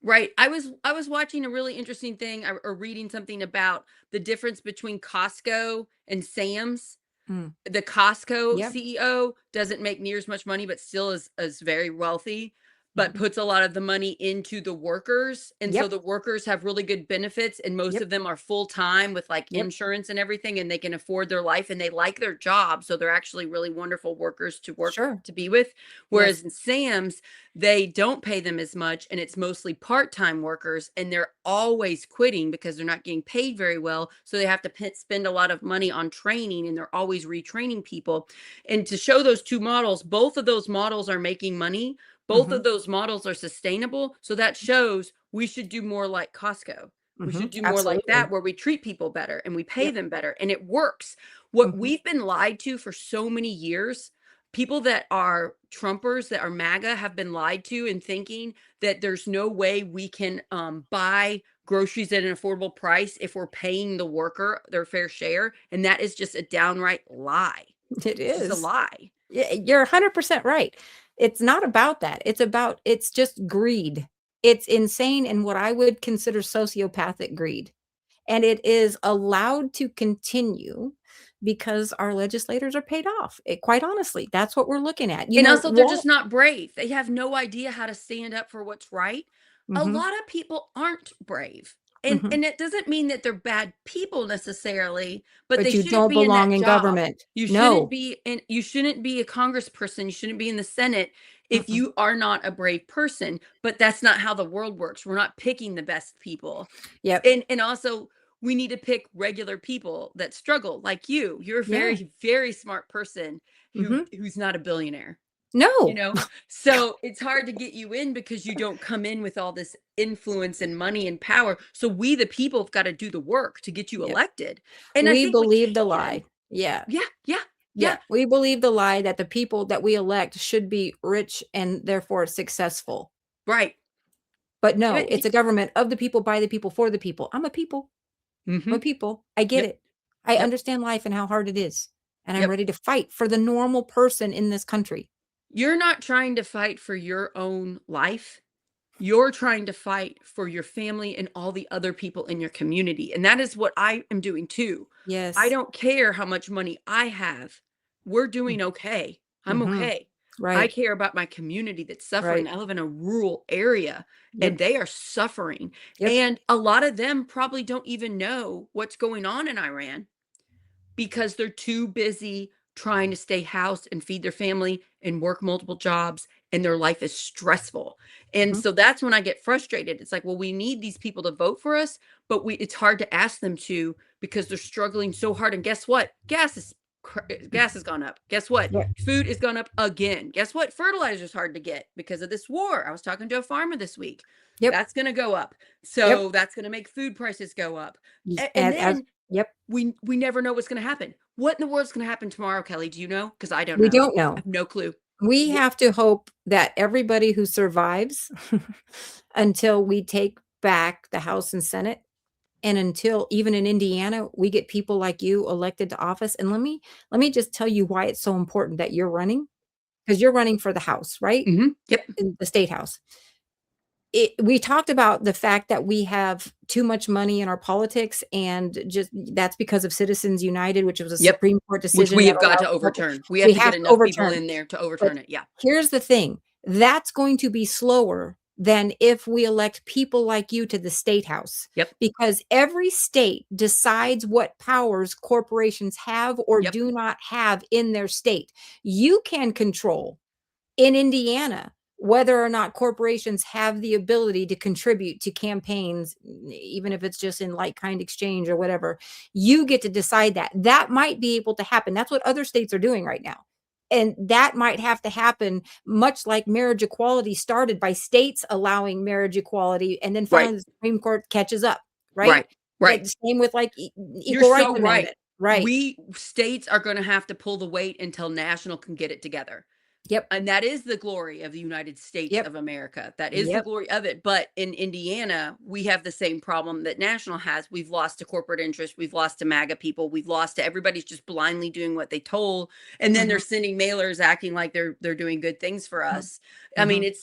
Right. I was watching a really interesting thing, or reading something about the difference between Costco and Sam's. Mm, The Costco yep. CEO doesn't make near as much money, but still is very wealthy. but puts a lot of the money into the workers. And so Yep. the workers have really good benefits, and most Yep. of them are full time with like Yep. insurance and everything, and they can afford their life and they like their job. So they're actually really wonderful workers to work Sure. to be with. Whereas Yes. in Sam's, they don't pay them as much, and it's mostly part-time workers, and they're always quitting because they're not getting paid very well, so they have to spend a lot of money on training, and they're always retraining people. And to show those two models, both of those models are making money, both of Mhm. those models are sustainable, so that shows we should do more like Costco. We should Mhm. do more like that Absolutely. where we treat people better and we pay Yep. them better, and it works. What Mhm. we've been lied to for so many years, people that are Trumpers, that are MAGA, have been lied to in thinking that there's no way we can buy groceries at an affordable price if we're paying the worker their fair share. And that is just a downright lie. It It's just a is. lie. Yeah, you're 100% right. It's not about that. It's just greed. It's insane and what I would consider sociopathic greed. And it is allowed to continue because our legislators are paid off. Quite honestly, that's what we're looking at. And also, they're Wall just not brave. They have no idea how to stand up for what's right. A Mhm. lot of people aren't brave. And Mhm. and it doesn't mean that they're bad people necessarily, but they But you shouldn't don't be in belong that in job. government. No. You shouldn't be a congressperson, you shouldn't be in the Senate if Mm-mm. you are not a brave person. But that's not how the world works. We're not picking the best people. Yep. And also, we need to pick regular people that struggle like you. You're a Yeah. very, very smart person Mhm. who's not a billionaire, you No. know? So it's hard to get you in because you don't come in with all this influence and money and power. So we, the people, have got to do the work to get you Yep. elected. And I We think we believe the can. lie. Yeah. Yeah, yeah, yeah. Yeah. We believe the lie that the people that we elect should be rich and therefore successful. Right. But Yeah. no, it's a government of the people, by the people, for the people. I'm a people. I'm Mm-hmm. a people. I get Yep. it. I Yep. understand life and how hard it is. And I'm Yep. ready to fight for the normal person in this country. You're not trying to fight for your own life. You're trying to fight for your family and all the other people in your community. And that is what I am doing too. I Yes. don't care how much money I have. We're doing okay. I'm Mhm. okay. I Right. care about my community that's suffering. Right. I live in a rural area and Yep. they are suffering. Yep. And a lot of them probably don't even know what's going on in Iran because they're too busy trying to stay housed and feed their family and work multiple jobs, and their life is stressful. And Mhm. so that's when I get frustrated. It's like, well, we need these people to vote for us, but it's hard to ask them to because they're struggling so hard. And guess what? Gas has gone up. Guess what? Yep. Food is gone up again. Guess what? Fertilizer is hard to get because of this war. I was talking to a farmer this week. Yep. That's going to go up. Yep. So that's going to make food prices go up. And As then yep. we never know what's gonna happen. What in the world's gonna happen tomorrow, Kelly? Do you know? Because I don't We know. don't I know. have no clue. We Wha have to hope that everybody who survives until we take back the House and Senate, and until even in Indiana, we get people like you elected to office. And let me just tell you why it's so important that you're running, because you're running for the House, right? Mhm. Yep. In the state House. We talked about the fact that we have too much money in our politics, and just that's because of Citizens United, which was a Yep. Supreme Court Which decision we that have got allowed to Republic overturn. We have we to get have to enough people overturn. in there to But overturn it. Yeah. here's the thing, that's going to be slower than if we elect people like you to the state house, Yep. because every state decides what powers corporations have or Yep. do not have in their state. You can control in Indiana whether or not corporations have the ability to contribute to campaigns, even if it's just in like kind exchange or whatever. You get to decide that. That might be able to happen. That's what other states are doing right now. And that might have to happen, much like marriage equality started by states allowing marriage equality, and then Right. finally the Supreme Court catches up, right? Right. Right. The same with like You're equal rights so right. amendment, right? We states are gonna have to pull the weight until national can get it together. Yep, And that is the glory of the United States yep, of America. That is the yep. glory of it. But in Indiana, we have the same problem that national has. We've lost to corporate interest. We've lost to MAGA people. We've lost to everybody's just blindly doing what they told. And then they're Mhm, sending mailers acting like they're doing good things for mhm, us. I mean, mhm.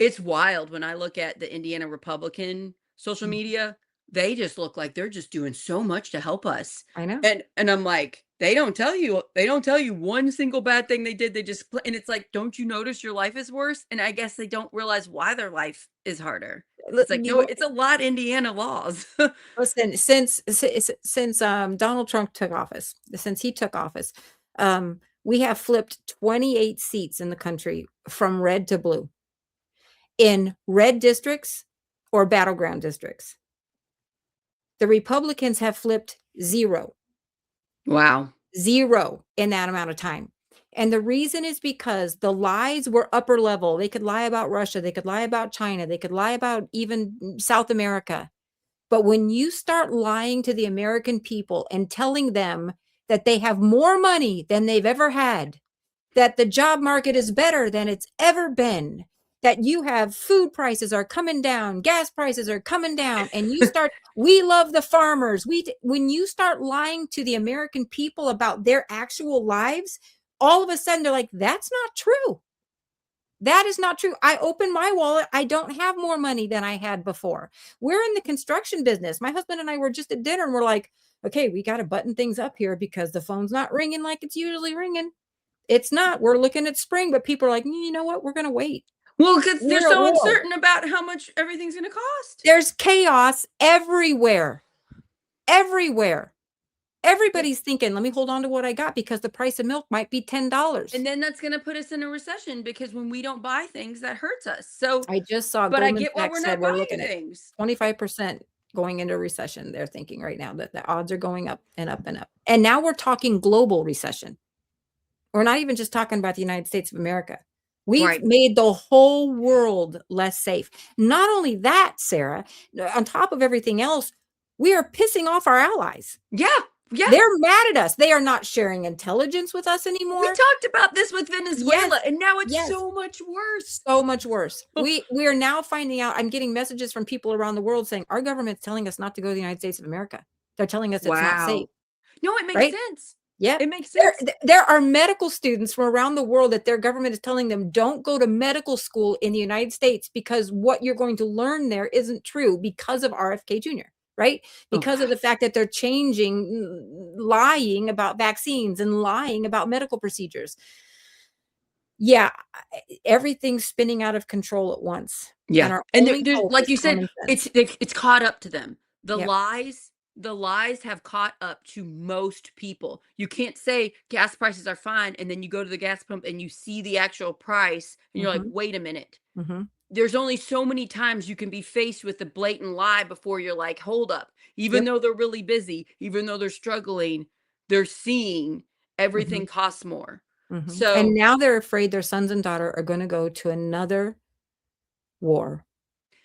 it's wild when I look at the Indiana Republican social Mm, media. They just look like they're just doing so much to help us. I know. And I'm like, They don't tell you one single bad thing they did. They just and it's like, don't you notice your life is worse? And I guess they don't realize why their life is harder. It's like, no, it's a lot Indiana laws. Listen, since Donald Trump took office, since he took office, we have flipped 28 seats in the country from red to blue in red districts or battleground districts. The Republicans have flipped zero. Wow. Zero in that amount of time. And the reason is because the lies were upper level. They could lie about Russia. They could lie about China. They could lie about even South America. But when you start lying to the American people and telling them that they have more money than they've ever had, that the job market is better than it's ever been, that you have food prices are coming down, gas prices are coming down, and you start, we love the farmers. When you start lying to the American people about their actual lives, all of a sudden they're like, that's not true. That is not true. I open my wallet. I don't have more money than I had before. We're in the construction business. My husband and I were just at dinner and we're like, okay, we got to button things up here because the phone's not ringing like it's usually ringing. It's not. We're looking at spring, but people are like, you know what? We're going to wait. Well, because they're We're at so war. uncertain about how much everything's going to cost. There's chaos everywhere. Everywhere. Everybody's thinking, let me hold on to what I got because the price of milk might be $10. And then that's going to put us in a recession because when we don't buy things, that hurts us. So I just saw but I Goldman get why we're Sachs not said we're buying looking at things. 25% going into recession. They're thinking right now that the odds are going up and up and up. And now we're talking global recession. We're not even just talking about the United States of America. We've made the whole world less safe. Not only that, Sarah, on top of everything else, we are pissing off our allies. Yeah. Yeah. They're mad at us. They are not sharing intelligence with us anymore. We talked about this with Venezuela, and now it's so much worse. So much worse. We are now finding out, I'm getting messages from people around the world saying our government's telling us not to go to the United States of America. They're telling us it's not safe. No, it makes sense. Yeah. It makes sense. There are medical students from around the world that their government is telling them don't go to medical school in the United States because what you're going to learn there isn't true because of RFK Jr., right? Because of the fact that they're lying about vaccines and lying about medical procedures. Yeah, everything's spinning out of control at once. Yeah. And there's, like you said, it's caught up to them. The lies have caught up to most people. You can't say gas prices are fine and then you go to the gas pump and you see the actual price and you're like, wait a minute. There's only so many times you can be faced with a blatant lie before you're like, hold up. Even though they're really busy, even though they're struggling, they're seeing everything costs more. So and now they're afraid their sons and daughter are going to go to another war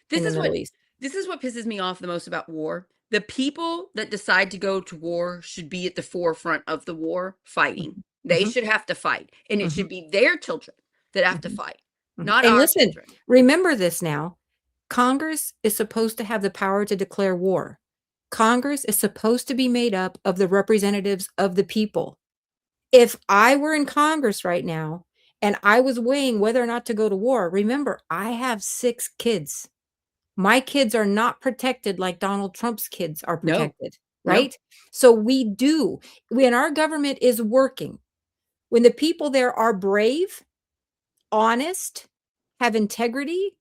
in the Middle East. This is what pisses me off the most about war. The people that decide to go to war should be at the forefront of the war fighting. They should have to fight. And it should be their children that have to fight, not our children. Remember this now. Congress is supposed to have the power to declare war. Congress is supposed to be made up of the representatives of the people. If I were in Congress right now and I was weighing whether or not to go to war, remember, I have 6 kids. My kids are not protected like Donald Trump's kids are protected, right? So when our government is working, when the people there are brave, honest, have integrity,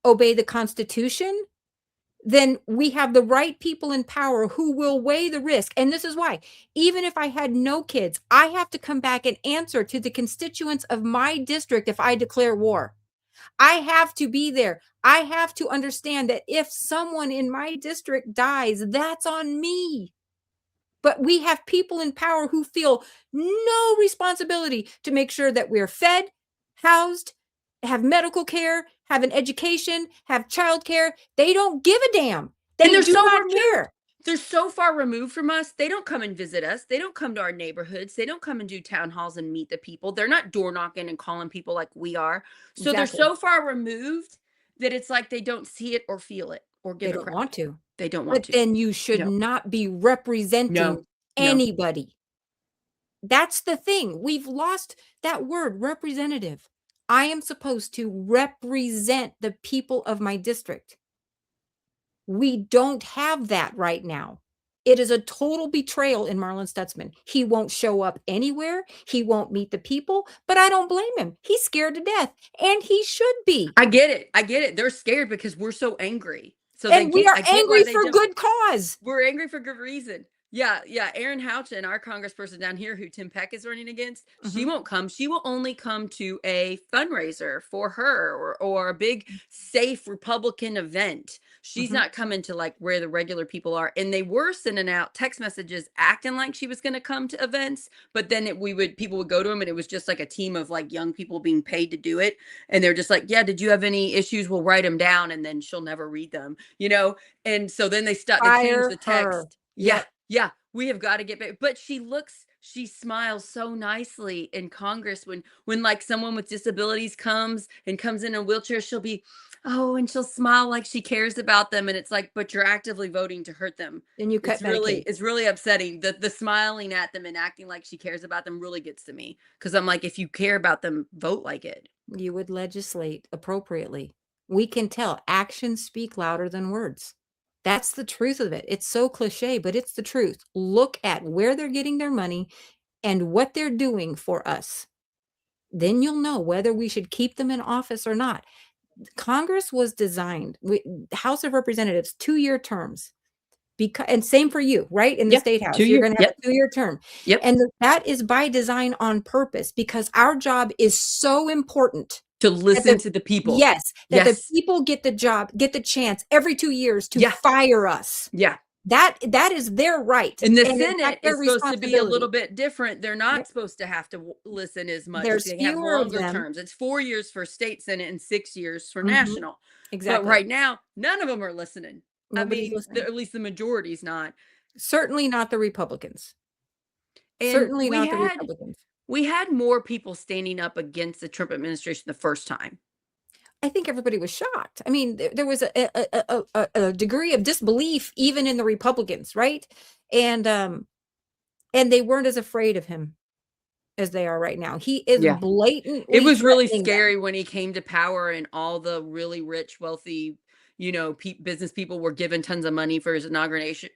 obey the Constitution, then we have the right people in power who will weigh the risk. And this is why, even if I had no kids, I have to come back and answer to the constituents of my district if I declare war. I have to be there. I have to understand that if someone in my district dies, that's on me. But we have people in power who feel no responsibility to make sure that we're fed, housed, have medical care, have an education, have childcare. They don't give a damn. They do not care. They're so far removed from us. They don't come and visit us. They don't come to our neighborhoods. They don't come and do town halls and meet the people. They're not door knocking and calling people like we are. So they're so far removed that it's like they don't see it or feel it or give a crap. They don't want to. They don't want to. But then you should not be representing anybody. That's the thing. We've lost that word, representative. I am supposed to represent the people of my district. We don't have that right now. It is a total betrayal in Marlon Stutzman. He won't show up anywhere. He won't meet the people, but I don't blame him. He's scared to death, and he should be. I get it. I get it. They're scared because we're so angry. So And we are I get why angry they for don't. good cause. We're angry for good reason. Yeah, yeah. Aaron Houchin, our congressperson down here who Tim Peck is running against, she won't come. She will only come to a fundraiser for her or a big, safe Republican event. She's not coming to like where the regular people are. And they were sending out text messages acting like she was going to come to events, but then people would go to them and it was just like a team of like young people being paid to do it. And they're just like, yeah, did you have any issues? We'll write them down, and then she'll never read them, you know? And so then they changed the text. Yeah. Yep. Yeah, we have got to get back. But she smiles so nicely in Congress when like someone with disabilities comes in a wheelchair, she'll be, oh, and she'll smile like she cares about them. And it's like, but you're actively voting to hurt them. And you cut Medicaid. It's really upsetting. The smiling at them and acting like she cares about them really gets to me. Cause I'm like, if you care about them, vote like it. You would legislate appropriately. We can tell actions speak louder than words. That's the truth of it. It's so cliche, but it's the truth. Look at where they're getting their money and what they're doing for us. Then you'll know whether we should keep them in office or not. Congress was designed, House of Representatives, 2-year terms. And same for you, right? In the state house, you're going to have a 2-year term. Yep. And that is by design on purpose, because our job is so important. To listen to the people. Yes. That the people get the chance every 2 years to fire us. Yeah. That is their right. And the Senate is supposed to be a little bit different. They're not supposed to have to listen as much. There's they have fewer longer of them. terms. It's 4 years for state Senate and 6 years for national. Exactly. But right now, none of them are listening. Nobody's listening. At least the majority's not. Certainly not the Republicans. And Certainly not the Republicans. We had more people standing up against the Trump administration the first time. I think everybody was shocked. I mean, there was a degree of disbelief even in the Republicans, right? And they weren't as afraid of him as they are right now. He is blatantly. It was really scary when he came to power and all the really rich, wealthy, business people were given tons of money for his inauguration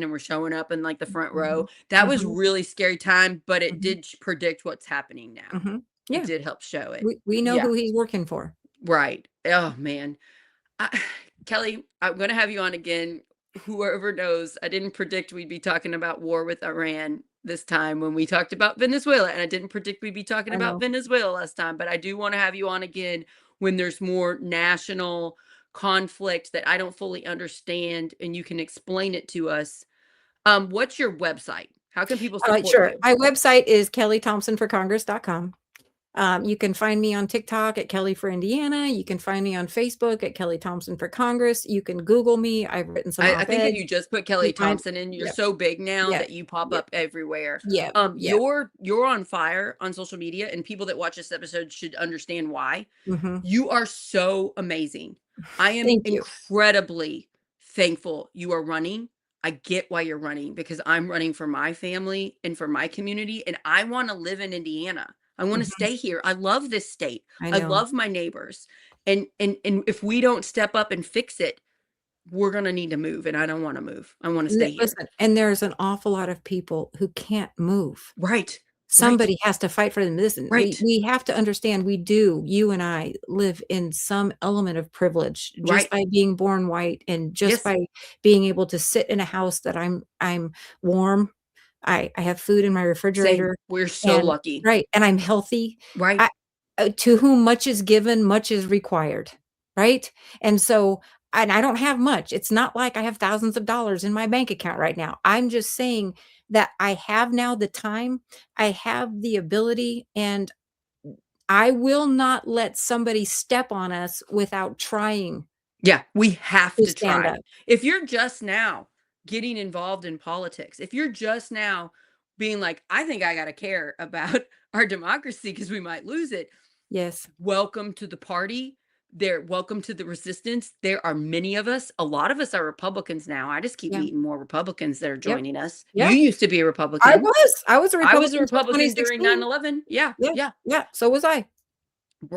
and were showing up in like the front row. That was really scary time, but it did predict what's happening now. Yeah. It did help show it. We know who he's working for. Right. Oh, man. Kelly, I'm going to have you on again. Whoever knows, I didn't predict we'd be talking about war with Iran this time when we talked about Venezuela. And I didn't predict we'd be talking about Venezuela last time. But I do want to have you on again when there's more national conflict that I don't fully understand and you can explain it to us. What's your website? How can people support you? My website is kellythompsonforcongress.com. You can find me on TikTok at Kelly for Indiana. You can find me on Facebook at Kelly Thompson for Congress. You can Google me. I've written some. I think if you just put Kelly Thompson in, you're so big now that you pop up everywhere. Yeah. You're on fire on social media, and people that watch this episode should understand why. You are so amazing. I am incredibly thankful you are running. I get why you're running because I'm running for my family and for my community, and I want to live in Indiana. I want to stay here. I love this state. I love my neighbors. And if we don't step up and fix it, we're going to need to move. And I don't want to move. I want to stay here. And there's an awful lot of people who can't move. Right. Somebody has to fight for them. Listen, we have to understand you and I live in some element of privilege just by being born white and just by being able to sit in a house that I'm warm. I have food in my refrigerator. Same. We're so lucky. Right. And I'm healthy. Right. To whom much is given, much is required. Right. And so, and I don't have much. It's not like I have thousands of dollars in my bank account right now. I'm just saying that I have now the time, I have the ability, and I will not let somebody step on us without trying. Yeah, we have to try. If you're just now getting involved in politics, if you're just now being like, I think I got to care about our democracy because we might lose it. Yes. Welcome to the party. Welcome to the resistance. There are many of us. A lot of us are Republicans now. I just keep meeting more Republicans that are joining us. You used to be a Republican. I was a Republican. I was a Republican during 9/11. Yeah. So was I.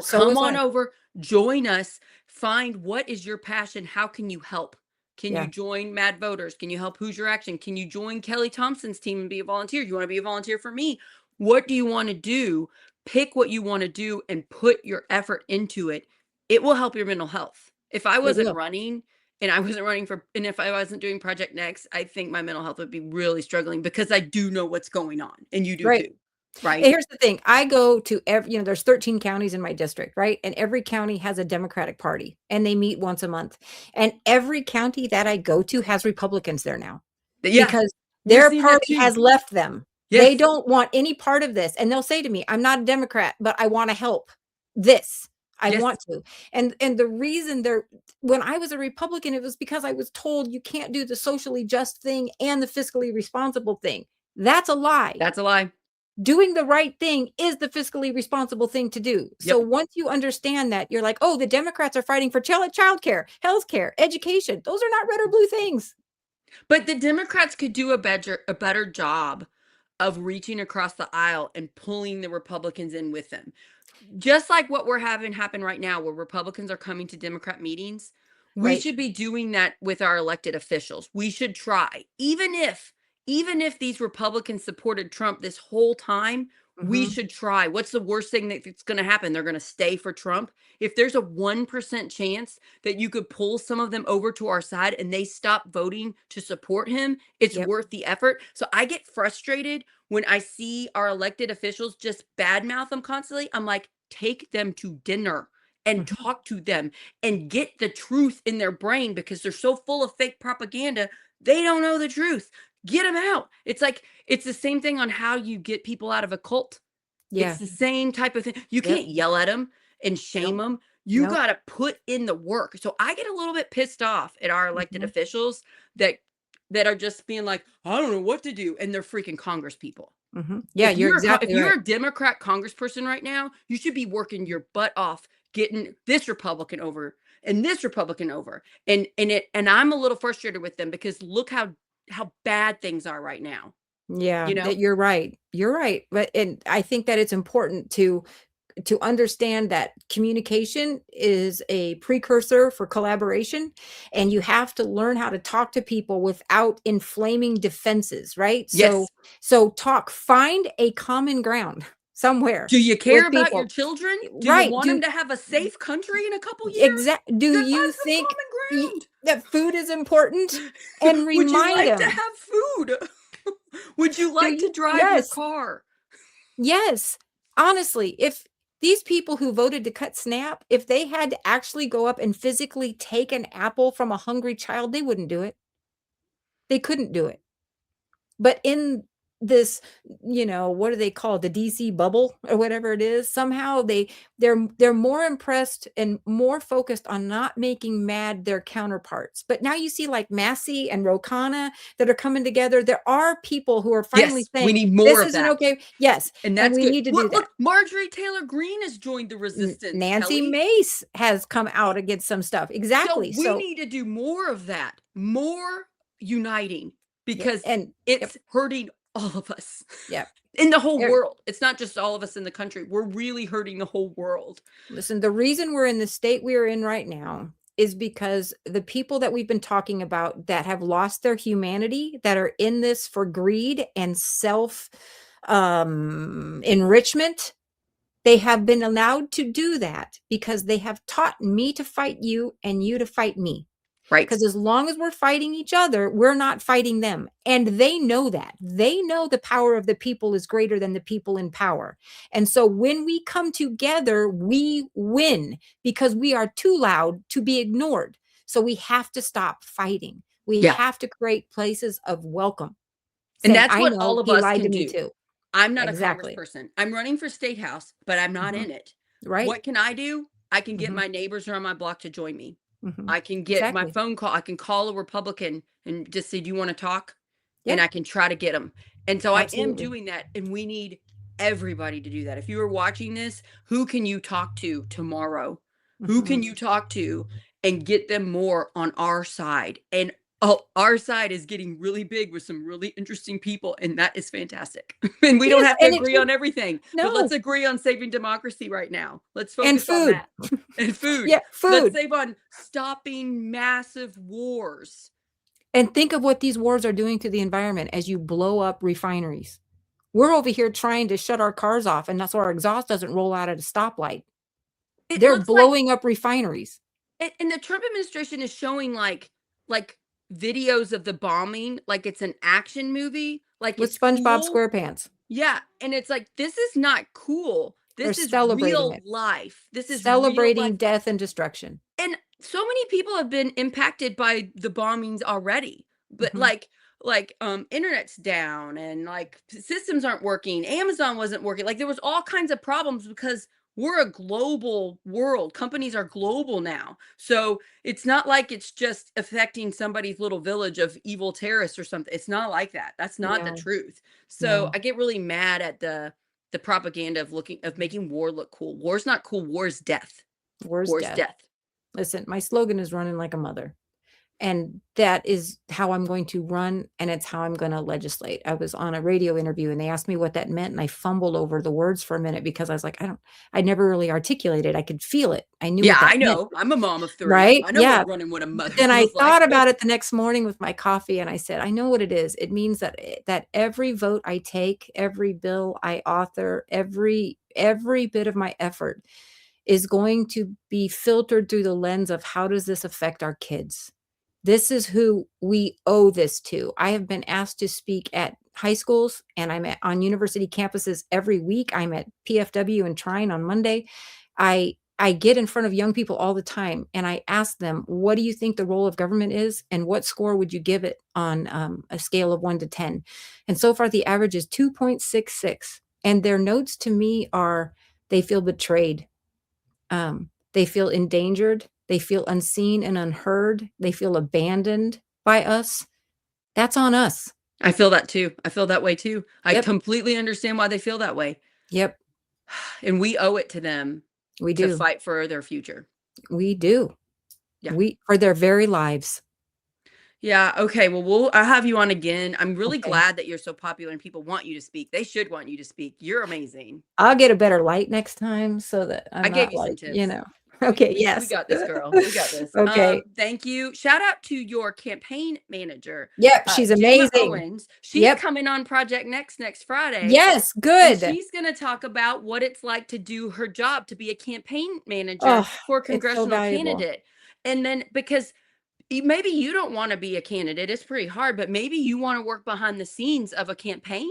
Come on over, join us, find what is your passion. How can you help? Can you Yeah. join Mad Voters? Can you help Hoosier Action? Can you join Kelly Thompson's team and be a volunteer? You want to be a volunteer for me? What do you want to do? Pick what you want to do and put your effort into it. It will help your mental health. If I It wasn't will. running and I wasn't running for, and if I wasn't doing Project Next, I think my mental health would be really struggling because I do know what's going on and you do Right. too, And right? here's the thing. I go to every, there's 13 counties in my district, right? And every county has a Democratic Party and they meet once a month. And every county that I go to has Republicans there now Yeah, because we're their seeing that party too. has left them. They Yes, don't want any part of this. And they'll say to me, I'm not a Democrat, but I want to help this. I yes, want to. And the reason they're when I was a Republican, it was because I was told you can't do the socially just thing and the fiscally responsible thing. That's a lie. that's a lie. Doing the right thing is the fiscally responsible thing to do. So Yep. once you understand that, you're like, oh, the Democrats are fighting for child care, health care, education. Those are not red or blue things. But the Democrats could do a better job of reaching across the aisle and pulling the Republicans in with them. Just like what we're having happen right now, where Republicans are coming to Democrat meetings, we Right. should be doing that with our elected officials. We should try. Even if these Republicans supported Trump this whole time, we Mm-hmm. should try. What's the worst thing that's going to happen? They're going to stay for Trump. If there's a 1% chance that you could pull some of them over to our side and they stop voting to support him, it's Yep. worth the effort. So I get frustrated when I see our elected officials just badmouth them constantly. I'm like, take them to dinner and Mm-hmm. talk to them and get the truth in their brain because they're so full of fake propaganda. They don't know the truth. Get them out. It's like, it's the same thing on how you get people out of a cult. It's Yeah. the same type of thing. You Yep. can't yell at them and shame Nope. them. You Nope. got to put in the work. So I get a little bit pissed off at our elected Mm-hmm. officials that are just being like, I don't know what to do, and they're freaking Congress people. Mm-hmm. Yeah, If you're you're if exactly you're right. a Democrat congressperson right now, you should be working your butt off getting this Republican over and this Republican over. And I'm a little frustrated with them because look how bad things are right now, Yeah, you know? that you're right. You're right. But and I think that it's important to understand that communication is a precursor for collaboration and you have to learn how to talk to people without inflaming defenses, right? Yes. So talk, find a common ground somewhere Do you care with about your people. children? Do you Right. want them to have a safe country in a couple years? Exact do Then you find some think common that food is important? ground. And Would you remind like to them. have food? Would you Do like to you drive your yes. car? Yes. Honestly, if these people who voted to cut SNAP, if they had to actually go up and physically take an apple from a hungry child, they wouldn't do it. They couldn't do it. But in this, what do they call it? The DC bubble or whatever it is, somehow they're more impressed and more focused on not making mad their counterparts. But now you see like Massey and Rokana that are coming together. There are people who are finally Yes, we saying, need more this of isn't that. okay. Yes, And and that's we good. need to do Look, that. look, Marjorie Taylor Greene has joined the resistance, Nancy Kelly. Mace has come out against some stuff. So Exactly. we So, need to do more of that, more uniting, yeah, because and yep, it's hurting all of us yep. in the whole Er, world. It's not just all of us in the country. We're really hurting the whole world. Listen, the reason we're in the state we are in right now is because the people that we've been talking about that have lost their humanity, that are in this for greed and self enrichment, they have been allowed to do that because they have taught me to fight you and you to fight me. Right. Because as long as we're fighting each other, we're not fighting them. And they know that. They know the power of the people is greater than the people in power. And so when we come together, we win because we are too loud to be ignored. So we have to stop fighting. We Yeah. have to create places of welcome, And saying, that's I what know all of he us lied to can me do. too. I'm not a Exactly. congressperson. I'm running for state house, but I'm not Hmm. in it. Right. What can I do? I can get Hmm. my neighbors around my block to join me. Hmm. I can get my Exactly. phone call. I can call a Republican and just say, do you want to talk? And Yeah, I can try to get them. And so I am absolutely. doing that. And we need everybody to do that. If you are watching this, who can you talk to tomorrow? Who Hmm. can you talk to and get them more on our side? And Oh, our side is getting really big with some really interesting people, and that is fantastic. And we don't Yes, have to and it agree should. on everything, but let's No. agree on saving democracy right now. Let's And focus on food. that. And food. Yeah, Let's food. save on stopping massive wars. And think of what these wars are doing to the environment as you blow up refineries. We're over here trying to shut our cars off, and that's so our exhaust doesn't roll out at a stoplight. It They're looks like blowing up refineries and the Trump administration is showing like videos of the bombing like it's an action movie, like with it's SpongeBob cool. SquarePants. Yeah, and it's like this is not cool. They're This is celebrating real it, life. This is real life. celebrating death and destruction. And so many people have been impacted by the bombings already. But Mhm. internet's down and like systems aren't working. Amazon wasn't working. Like there was all kinds of problems because we're a global world. Companies are global now. So it's not like it's just affecting somebody's little village of evil terrorists or something. It's not like that. That's not the No, truth. So no. I get really mad at the propaganda of making war look cool. War's not cool. War's death. Worst War's death. death. Listen, my slogan is running like a mother. And that is how I'm going to run, and it's how I'm gonna legislate. I was on a radio interview, and they asked me what that meant, and I fumbled over the words for a minute because I was like, I never really articulated. I could feel it. I knew Yeah, what that I meant, know. I'm a mom of 3. right? I know Yeah. what running with a But mother then I feels like. thought about it the next morning with my coffee, and I said, I know what it is. It means that every vote I take, every bill I author, every bit of my effort is going to be filtered through the lens of how does this affect our kids? This is who we owe this to. I have been asked to speak at high schools, and on university campuses every week. I'm at PFW and Trine on Monday. I get in front of young people all the time, and I ask them, "What do you think the role of government is, and what score would you give it on a scale of 1 to 10?" And so far, the average is 2.66. And their notes to me are they feel betrayed. They feel endangered. They feel unseen and unheard. They feel abandoned by us. That's on us. I feel that too. I feel that way too. I Yep. completely understand why they feel that way. Yep. And we owe it to them We to do. fight for their future. We do. Yeah. We for their very lives. Yeah. Okay. Well, I'll have you on again. I'm really Okay. glad that you're so popular and people want you to speak. They should want you to speak. You're amazing. I'll get a better light next time so that I I'm gave not you some like, tips. We Okay, we we yes. got this, girl. We got this. Okay. Thank you. Shout out to your campaign manager, Yep, she's Jama amazing. Owens. She's Yep. coming on Project next Friday, Yes, and good. she's going to talk about what it's like to do her job to be a campaign manager Oh, for a it's so congressional valuable. candidate. And then because maybe you don't want to be a candidate, it's pretty hard, but maybe you want to work behind the scenes of a campaign.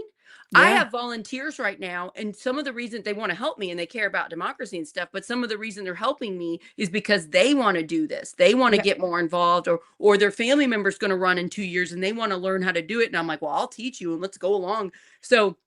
I Yeah. have volunteers right now, and some of the reason they want to help me and they care about democracy and stuff, but some of the reason they're helping me is because they want to do this. They want to Yep. get more involved, or their family member's going to run in 2 years and they want to learn how to do it. And I'm like, well, I'll teach you and let's go along. So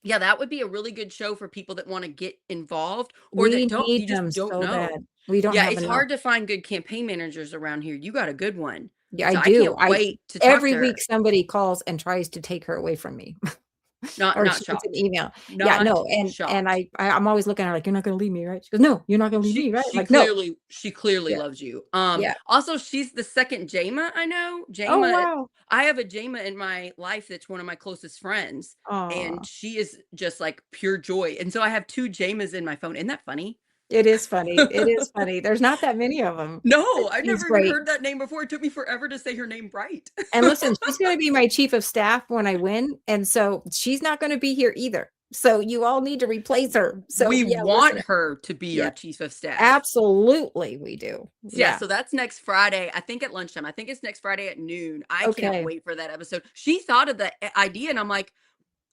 yeah, that would be a really good show for people that want to get involved or that We need you them just don't so know. bad. We don't Yeah, have it's enough. hard to find good campaign managers around here. You got a good one. Yeah, I So I do. can't I wait to talk Every to week her. somebody calls and tries to take her away from me. Or Not she gets an shocked. email. Yeah, Not no, and shocked. I'm always looking at her like, "You're not gonna leave me, right?" She goes, "No, you're not gonna leave me, right?" I'm like, "No." She clearly Yeah, loves you. yeah. Also she's the second Jama I know. Oh, Jama, wow. I have a Jama in my life that's one of my closest friends, and Aw. she is just like pure joy. And so I have 2 Jamas in my phone. Isn't that funny? It is funny. It is funny. There's not that many of them, but No, I she's never even great. heard that name before. It took me forever to say her name right. And listen, she's gonna be my chief of staff when I win, and so she's not gonna be here either. So you all need to replace her. So, We yeah, want listen. her to be your Yeah, chief of staff. absolutely we do. Yeah, Yeah. so that's next Friday. I think at lunchtime. I think it's next Friday at noon. I cannot Okay. wait for that episode. She thought of the idea, and I'm like,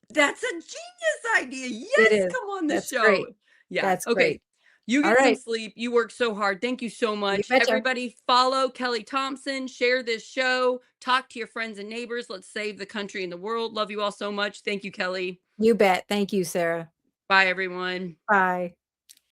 that's a genius idea. It Yes, is. come on the That's show. great. Yeah. That's Okay. great. You All get some right. sleep. You work so hard. Thank you so You much. betcha. Everybody follow Kelly Thompson, share this show, talk to your friends and neighbors. Let's save the country and the world. Love you all so much. Thank you, Kelly. You bet. Thank you, Sarah. Bye, everyone. Bye.